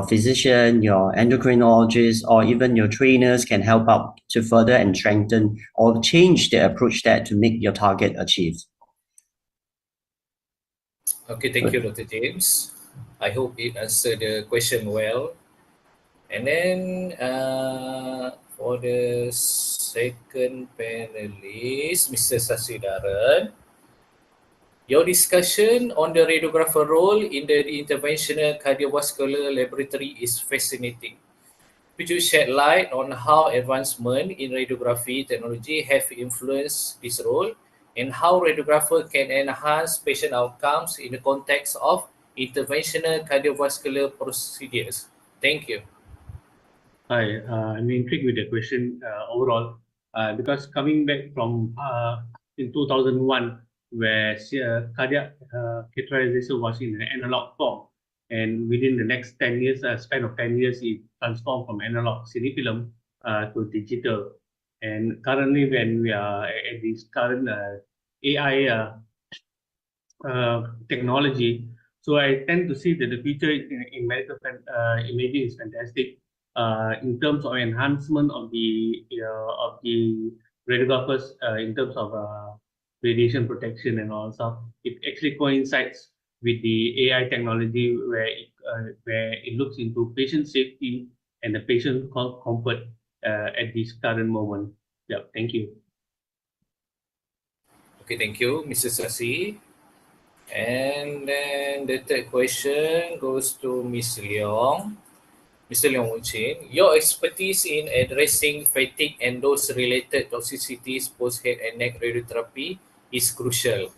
physician, your endocrinologist, or even your trainers can help out to further and strengthen or change the approach that to make your target achieved. Okay, thank you, Dr. James. I hope it answered the question well. And then for the second panelist, Mr. Sasidaran, your discussion on the radiographer role in the interventional cardiovascular laboratory is fascinating. Could you shed light on how advancement in radiography technology have influenced this role and how radiographer can enhance patient outcomes in the context of interventional cardiovascular procedures? Thank you. Hi, I'm intrigued with the question overall because coming back from in 2001, where cardiac catheterization was in an analog form, and within the next 10 years, span of 10 years, it transformed from analog cinefilm to digital. And currently, when we are at this current AI technology, so I tend to see that the future in medical imaging is fantastic in terms of enhancement of the radiographers in terms of radiation protection and all stuff. It actually coincides with the AI technology where it looks into patient safety and the patient comfort at this current moment. Yeah, thank you. Okay, thank you, Mr. Sasi. And then the third question goes to Ms. Leong. Mr. Leong Wuchin, your expertise in addressing fatigue and those related toxicities post-head and neck radiotherapy is crucial.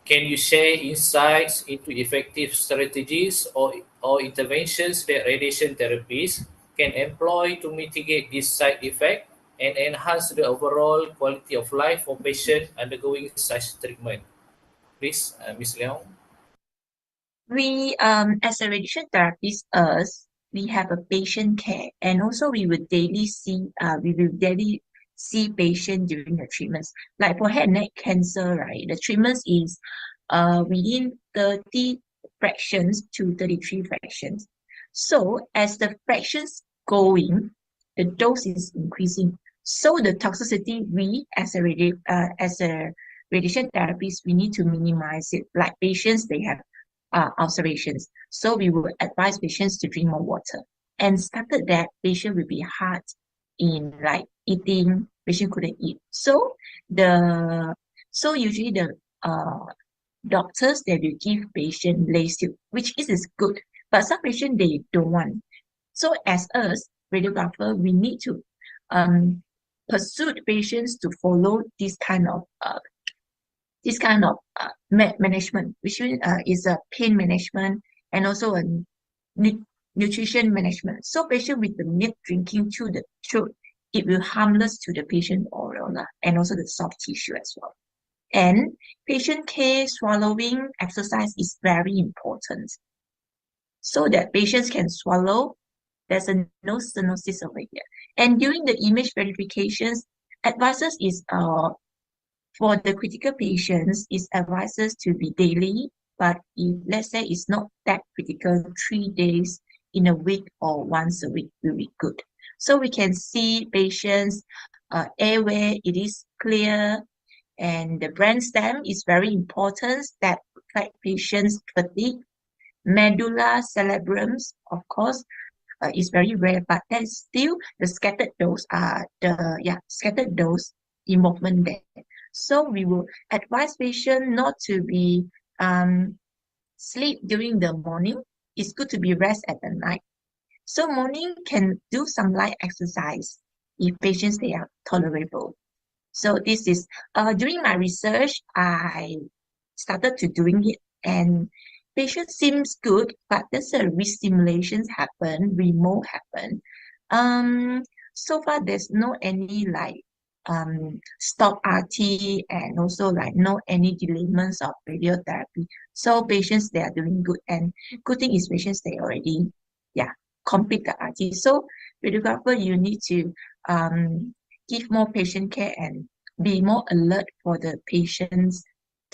Can you share insights into effective strategies or interventions that radiation therapies can employ to mitigate this side effect and enhance the overall quality of life for patients undergoing such treatment? Please, Ms. Leong. We, as a radiation therapist, we have a patient care, and also we will daily see patient during the treatments. Like for head and neck cancer, right? The treatments is within 30 fractions to 33 fractions. So as the fractions going, the dose is increasing. So the toxicity, we as a radiation therapist, we need to minimize it. Like patients, they have ulcerations. So we will advise patients to drink more water. And started that, patient will be hard in like eating, patient couldn't eat. So usually the doctors, they will give patient laser, which is good, but some patients, they don't want. So as us, radiographer, we need to pursue patients to follow this kind of management, which is a pain management and also a nutrition management. So patient with the milk drinking to the throat, it will harmless to the patient oral and also the soft tissue as well. And patient care, swallowing exercise is very important so that patients can swallow. There's no stenosis over here. And during the image verifications, advices is for the critical patients, is advises to be daily, but if let's say it's not that critical, 3 days in a week or once a week will be good. So we can see patients' airway, it is clear, and the brainstem is very important that affect patients' fatigue. Medulla cerebrums, of course, is very rare, but there's still the scattered dose scattered dose involvement there. So we will advise patient not to be sleep during the morning. It's good to be rest at the night. So morning can do some light exercise if patients they are tolerable. So this is during my research, I started to doing it, and patient seems good, but there's a re-stimulations happen, remote happen. So far there's no any like stop RT and also like no any delayments of radiotherapy. So patients they are doing good, and good thing is patients they already complete the RT. So radiographer, you need to give more patient care and be more alert for the patient's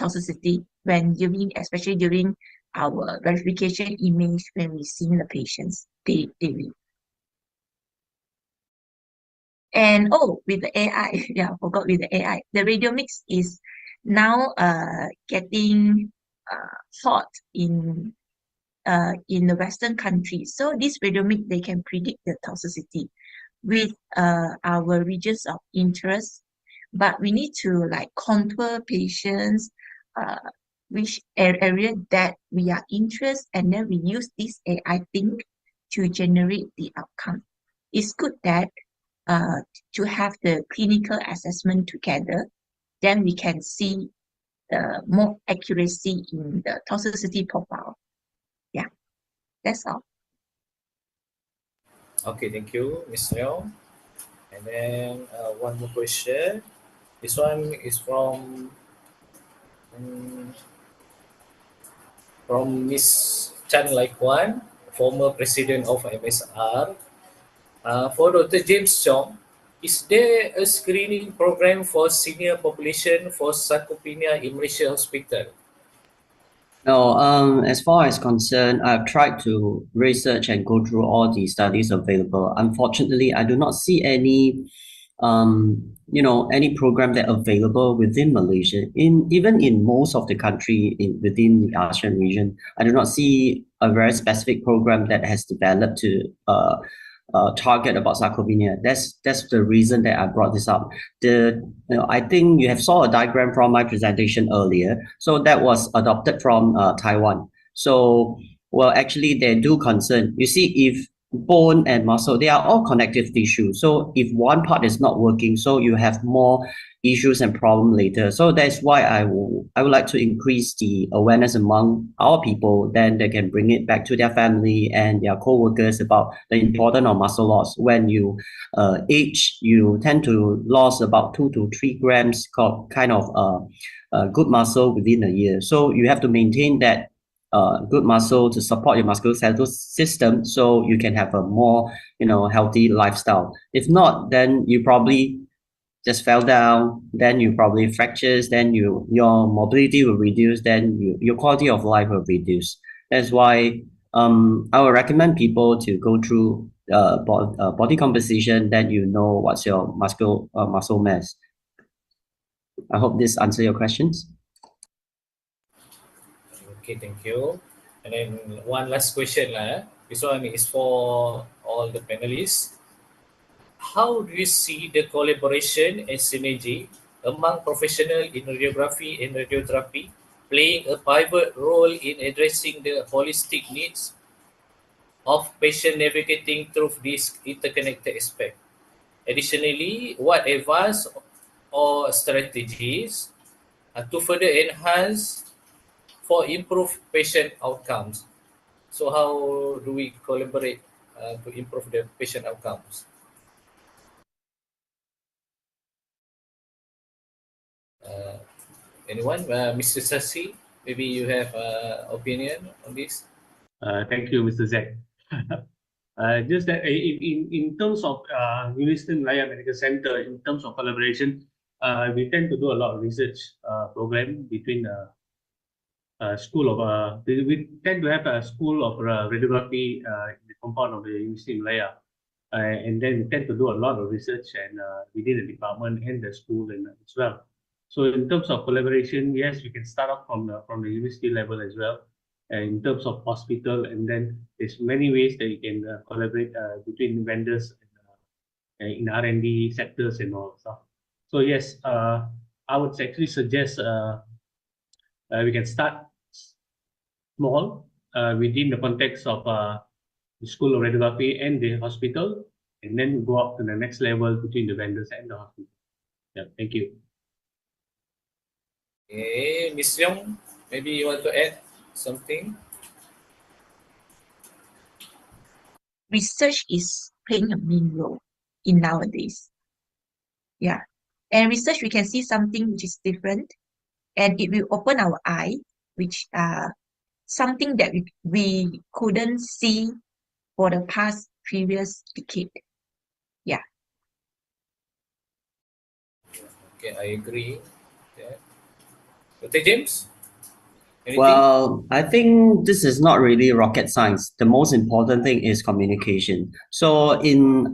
toxicity when especially during our verification image when we see the patients daily. And with the AI, I forgot with the AI, the radiomix is now getting hot in in the Western countries. So this radiomic, they can predict the toxicity with our regions of interest, but we need to like contour patients, which area that we are interested, and then we use this AI thing to generate the outcome. It's good that to have the clinical assessment together, then we can see more accuracy in the toxicity profile. Yeah, that's all. Okay, thank you, Ms. Leong. And then one more question. This one is from Ms. Chan Lai Kwan, former president of MSR. For Dr. James Chong, is there a screening program for senior population for sarcopenia in Malaysia hospital? No, as far as concerned, I've tried to research and go through all the studies available. Unfortunately, I do not see any, any program that available within Malaysia. Even in most of the country within the ASEAN region, I do not see a very specific program that has developed to target about sarcopenia. That's the reason that I brought this up. I think you have saw a diagram from my presentation earlier. So that was adopted from Taiwan. So, well, actually they do concern. You see, if bone and muscle, they are all connective tissue. So if one part is not working, so you have more issues and problem later. So that's why I would like to increase the awareness among our people, then they can bring it back to their family and their co-workers about the importance of muscle loss. When you age, you tend to lose about 2 to 3 grams kind of good muscle within a year. So you have to maintain that good muscle to support your musculoskeletal system, so you can have a more healthy lifestyle. If not, then you probably just fell down, then you probably fractures, then your mobility will reduce, then your quality of life will reduce. That's why I would recommend people to go through body composition, then you know what's your muscle mass. I hope this answers your questions. Okay, thank you. And then one last question. This one is for all the panelists. How do you see the collaboration and synergy among professionals in radiography and radiotherapy playing a pivotal role in addressing the holistic needs of patient navigating through this interconnected aspect? Additionally, what advice or strategies to further enhance for improved patient outcomes? So how do we collaborate to improve the patient outcomes? Anyone? Mr. Sasi, maybe you have opinion on this? Thank you, Mr. Zach. Just that in terms of University Malaya Medical Center, in terms of collaboration, we tend to do a lot of research program between school of we tend to have a school of radiography in the compound of the University Malaya, and then we tend to do a lot of research and within the department and the school and as well. So in terms of collaboration, yes, we can start off from the university level as well. In terms of hospital, and then there's many ways that you can collaborate between vendors in R&D sectors and all stuff. So yes, I would actually suggest we can start small within the context of the School of Radiography and the hospital, and then go up to the next level between the vendors and the hospital. Yeah, thank you. Okay, Ms. Young, maybe you want to add something? Research is playing a main role in nowadays. Yeah. And research, we can see something which is different, and it will open our eye, which something that we couldn't see for the past previous decade. Yeah. Okay, I agree. Yeah. Dr. James, Anything? Well, I think this is not really rocket science. The most important thing is communication. So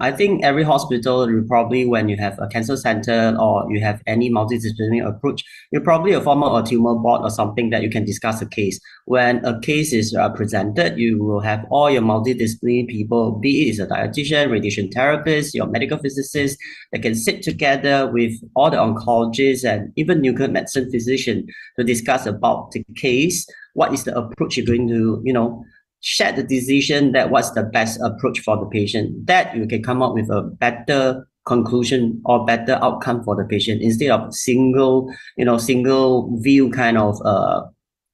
I think every hospital, you probably when you have a cancer center or you have any multidisciplinary approach, you probably form a tumor board or something that you can discuss a case. When a case is presented, you will have all your multidisciplinary people, be it a dietitian, radiation therapist, your medical physicist, that can sit together with all the oncologists and even nuclear medicine physician to discuss about the case, what is the approach you're going to, share the decision that what's the best approach for the patient, that you can come up with a better conclusion or better outcome for the patient instead of single view kind of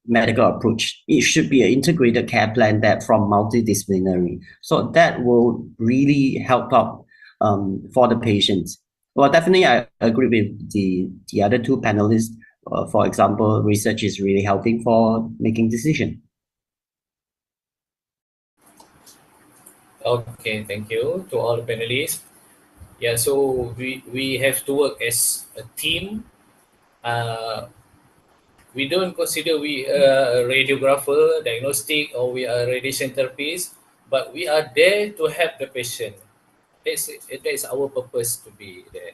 medical approach. It should be an integrated care plan that from multidisciplinary. So that will really help out for the patients. Well, definitely I agree with the other two panelists. For example, research is really helping for making decision. Okay, thank you to all the panelists. Yeah, so we have to work as a team. We don't consider we are a radiographer, diagnostic, or we are radiation therapist, but we are there to help the patient. That is our purpose to be there.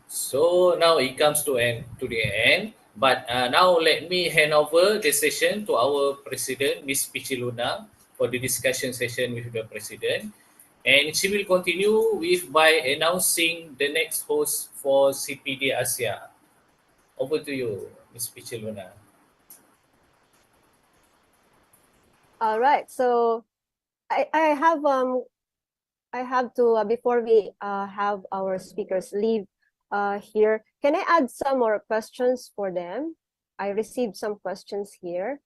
So now it comes to the end. But now let me hand over the session to our president, Ms. Pichiluna, for the discussion session with the president. And she will continue by announcing the next host for CPD ASIA. Over to you, Ms. Pichiluna. All right. So I have to before we have our speakers leave here, can I add some more questions for them? I received some questions here.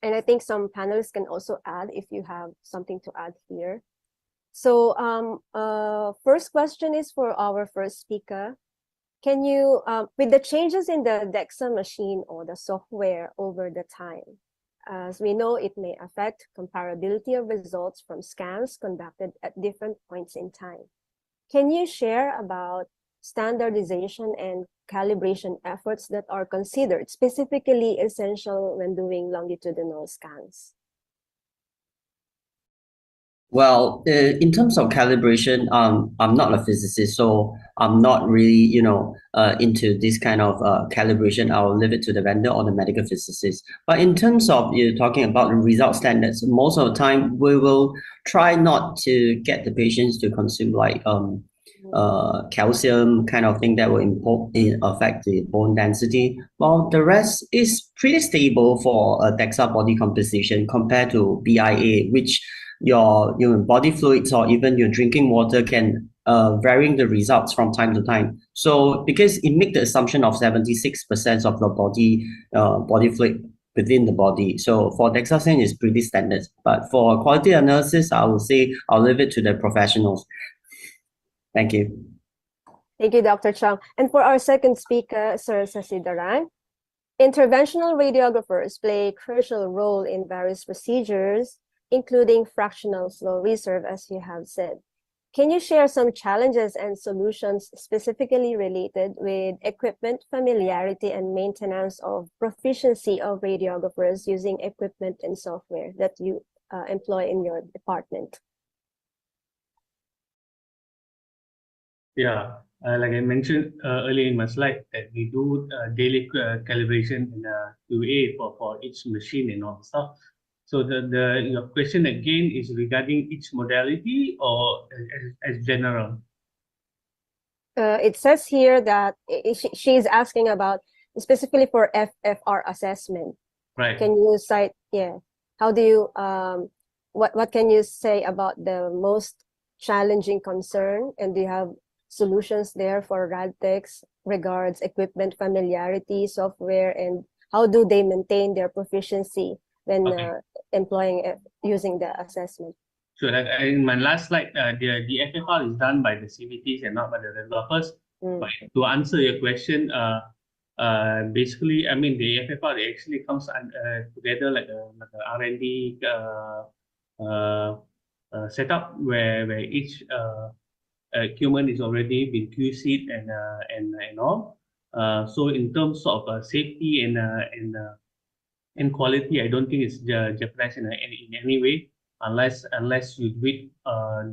And I think some panelists can also add if you have something to add here. So first question is for our first speaker. Can you, with the changes in the DEXA machine or the software over the time, as we know, it may affect comparability of results from scans conducted at different points in time. Can you share about standardization and calibration efforts that are considered specifically essential when doing longitudinal scans? Well, in terms of calibration, I'm not a physicist, so I'm not really, into this kind of calibration. I'll leave it to the vendor or the medical physicist. But in terms of you talking about the result standards, most of the time we will try not to get the patients to consume like calcium kind of thing that will affect the bone density. While the rest is pretty stable for a DEXA body composition compared to BIA, which your body fluids or even your drinking water can varying the results from time to time. So because it makes the assumption of 76% of the body fluid within the body. So for DEXA scan is pretty standard. But for quality analysis, I will say I'll leave it to the professionals. Thank you. Thank you, Dr. Chang. And for our second speaker, Sir Sasidaran, interventional radiographers play a crucial role in various procedures, including fractional slow reserve, as you have said. Can you share some challenges and solutions specifically related with equipment familiarity and maintenance of proficiency of radiographers using equipment and software that you employ in your department? Yeah, like I mentioned earlier in my slide, that we do daily calibration in QA for each machine and all stuff. So your question again is regarding each modality or as general? It says here that she's asking about specifically for FFR assessment. Right. Can you cite, how do you, what can you say about the most challenging concern, and do you have solutions there for RadTechs regards equipment familiarity, software, and how do they maintain their proficiency when using the assessment? Sure. Like in my last slide, the FFR is done by the CVTs and not by the developers. But to answer your question, basically, I mean, the FFR actually comes together like a R&D setup where each equipment is already been QC'd and all. So in terms of safety and quality, I don't think it's jeopardized in any way, unless you do it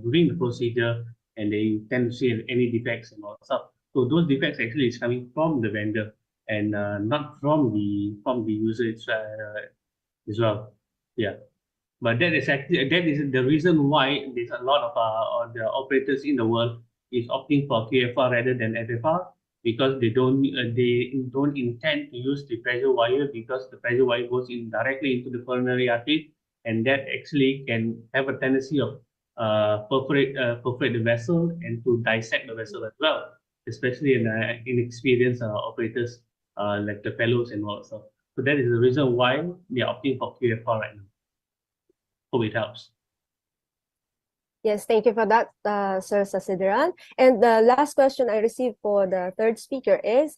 during the procedure and they tend to see any defects and all stuff. So those defects actually is coming from the vendor and not from the user as well. Yeah. But that is the reason why there's a lot of the operators in the world is opting for QFR rather than FFR, because they don't intend to use the pressure wire, because the pressure wire goes in directly into the coronary artery, and that actually can have a tendency of perforate the vessel and to dissect the vessel as well, especially in inexperienced operators like the fellows and all that stuff. So that is the reason why they are opting for QFR right now. Hope it helps. Yes, thank you for that, Sir Sasidaran. And the last question I received for the third speaker is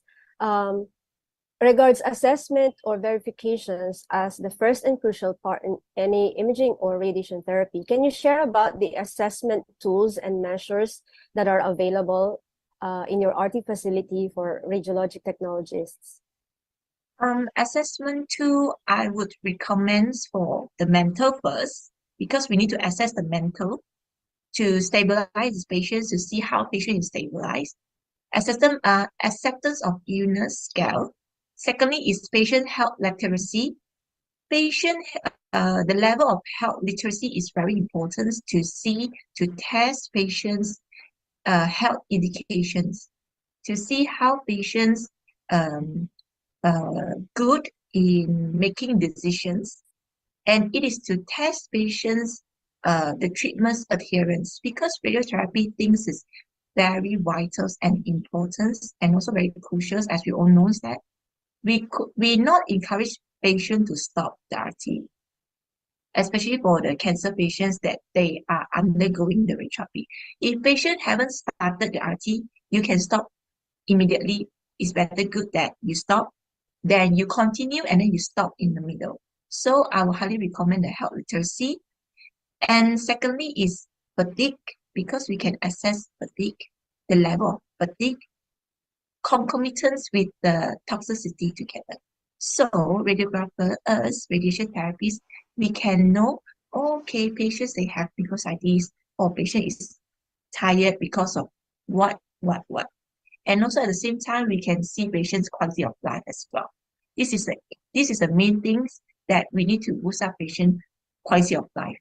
regards assessment or verifications as the first and crucial part in any imaging or radiation therapy. Can you share about the assessment tools and measures that are available in your RT facility for radiologic technologists? Assessment tool, I would recommend for the mental first, because we need to assess the mental to stabilize the patients, to see how patient is stabilized. Acceptance of illness scale. Secondly is patient health literacy. The level of health literacy is very important to test patients' health indications, to see how patients good in making decisions, and it is to test patients the treatment's adherence, because radiotherapy things is very vital and important and also very crucial, as we all know that we not encourage patients to stop the RT, especially for the cancer patients that they are undergoing the radiotherapy. If patient haven't started the RT, you can stop immediately. It's better good that you stop, then you continue, and then you stop in the middle. So I will highly recommend the health literacy. And secondly is fatigue, because we can assess fatigue, the level of fatigue, concomitants with the toxicity together. So radiographer, radiation therapists, we can know, okay, patients, they have mucositis, or patient is tired because of what. And also at the same time, we can see patients' quality of life as well. This is the main things that we need to boost up patient quality of life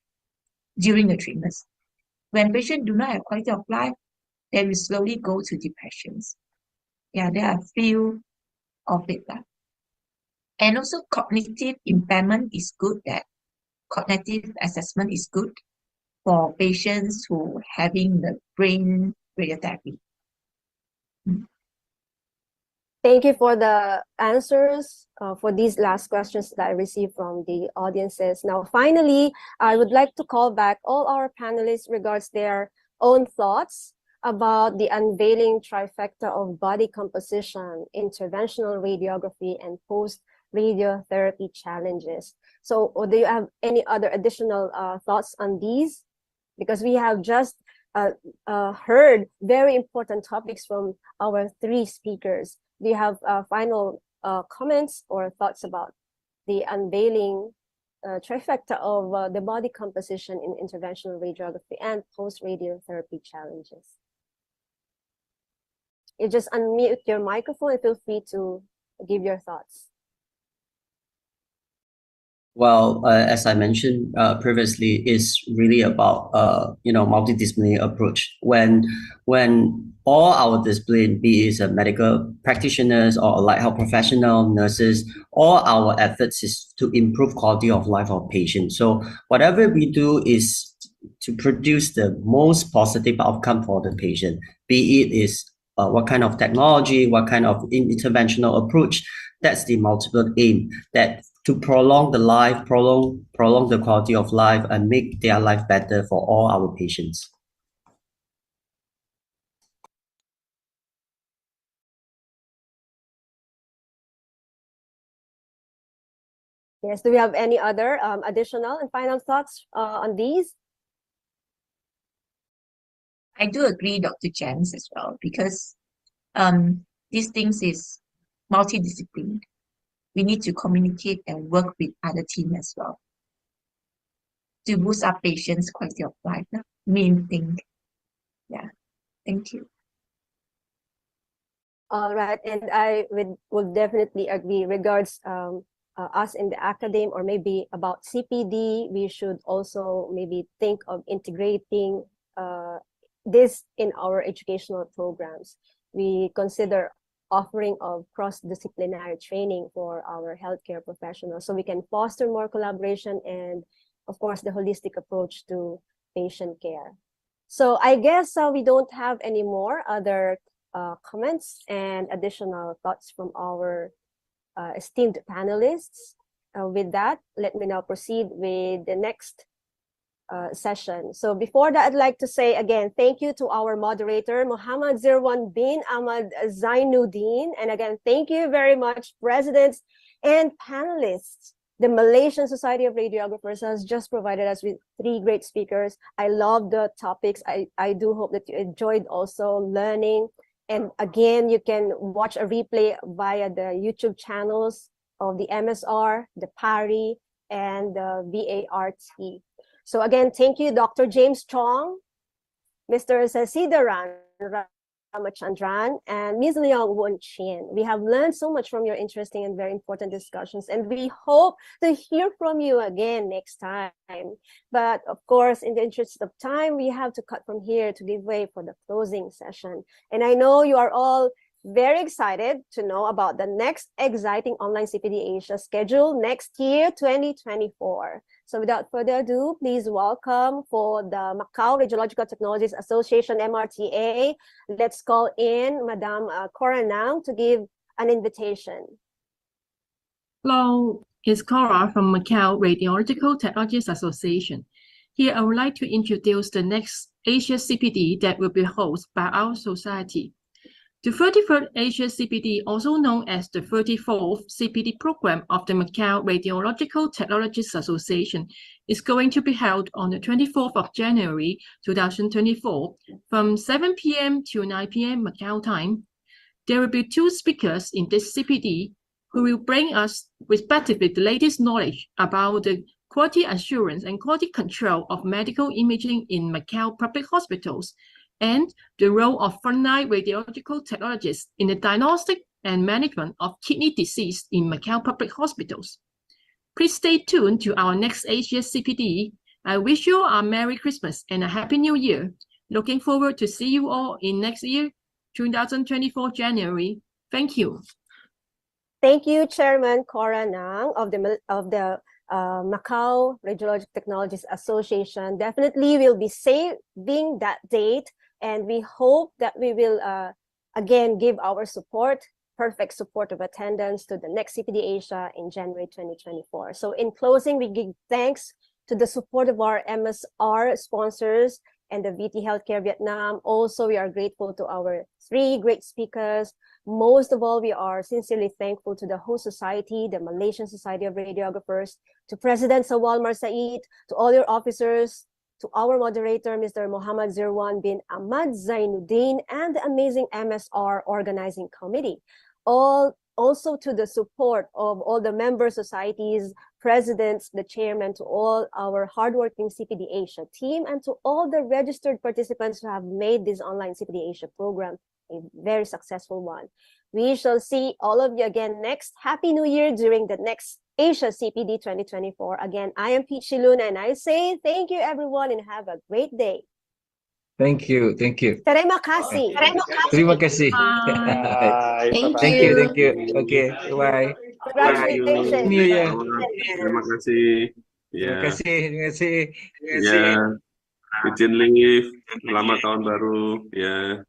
during the treatments. When patients do not have quality of life, they will slowly go to depressions. Yeah, there are few of it. And also cognitive impairment is good, that cognitive assessment is good for patients who having the brain radiotherapy. Thank you for the answers for these last questions that I received from the audiences. Now, finally, I would like to call back all our panelists regards their own thoughts about the unveiling trifecta of body composition, interventional radiography, and post-radiotherapy challenges. So, or do you have any other additional thoughts on these? Because we have just heard very important topics from our three speakers. Do you have final comments or thoughts about the unveiling trifecta of the body composition in interventional radiography and post-radiotherapy challenges? You just unmute your microphone and feel free to give your thoughts. Well, as I mentioned previously, it's really about multidisciplinary approach. When all our discipline, be it medical practitioners or allied health professional, nurses, all our efforts is to improve quality of life of patients. So whatever we do is to produce the most positive outcome for the patient. Be it is what kind of technology, what kind of interventional approach. That's the multiple aim, that to prolong the life, prolong the quality of life, and make their life better for all our patients. Yes, do we have any other additional and final thoughts on these? I do agree, Dr. Jens, as well, because these things is multidisciplinary. We need to communicate and work with other team as well to boost our patients' quality of life. Main thing. Yeah. Thank you. All right, and I would definitely agree. Regards us in the academe, or maybe about CPD, we should also maybe think of integrating this in our educational programs. We consider offering of cross-disciplinary training for our healthcare professionals, so we can foster more collaboration and, of course, the holistic approach to patient care. So I guess we don't have any more other comments and additional thoughts from our esteemed panelists. With that, let me now proceed with the next session. So before that, I'd like to say again, thank you to our moderator, Muhammad Zirwan bin Ahmad Zainuddin. And again, thank you very much, presidents and panelists. The Malaysian Society of Radiographers has just provided us with 3 great speakers. I love the topics. I do hope that you enjoyed also learning. And again, you can watch a replay via the YouTube channels of the MSR, the PARI, and the VART. So again, thank you, Dr. James Chong, Mr. Sasidaran Ramachandran, and Ms. Leong Won Chin. We have learned so much from your interesting and very important discussions, and we hope to hear from you again next time. But of course, in the interest of time, we have to cut from here to give way for the closing session. And I know you are all very excited to know about the next exciting online CPD Asia schedule next year, 2024. So without further ado, please welcome for the Macau Radiological Technologies Association, MRTA. Let's call in Madame Cora Nang to give an invitation. Hello, it's Cora from Macau Radiological Technologies Association. Here I would like to introduce the next Asia CPD that will be hosted by our society. The 33rd Asia CPD, also known as the 34th CPD program of the Macau Radiological Technologies Association, is going to be held on the 24th of January 2024 from 7 p.m. to 9 p.m. Macau time. There will be 2 speakers in this CPD who will bring us respectively the latest knowledge about the quality assurance and quality control of medical imaging in Macau public hospitals, and the role of frontline radiological technologists in the diagnostic and management of kidney disease in Macau public hospitals. Please stay tuned to our next Asia CPD. I wish you a Merry Christmas and a Happy New Year. Looking forward to see you all in next year, 2024 January. Thank you. Thank you, Chairman Cora Nang of the Macau Radiological Technologies Association. Definitely will be saving that date, and we hope that we will again give our support, perfect support of attendance to the next CPD Asia in January 2024. So in closing, we give thanks to the support of our MSR sponsors and the VT Healthcare Vietnam. Also, we are grateful to our 3 great speakers. Most of all, we are sincerely thankful to the host society, the Malaysian Society of Radiographers, to President Sawal Marsaid, to all your officers, to our moderator, Mr. Muhammad Zirwan bin Ahmad Zainuddin, and the amazing MSR organizing committee. Also to the support of all the member societies, presidents, the chairman, to all our hardworking CPD Asia team, and to all the registered participants who have made this online CPD Asia program a very successful one. We shall see all of you again next. Happy New Year during the next Asia CPD 2024. Again, I am Peachy Luna, and I say thank you everyone and have a great day. Thank you. Terima kasih. Terima kasih. Bye. Thank you. Okay, bye. Congratulations. New Year. Terima kasih. Terima kasih. Ya, izin live. Selamat tahun baru. Ya.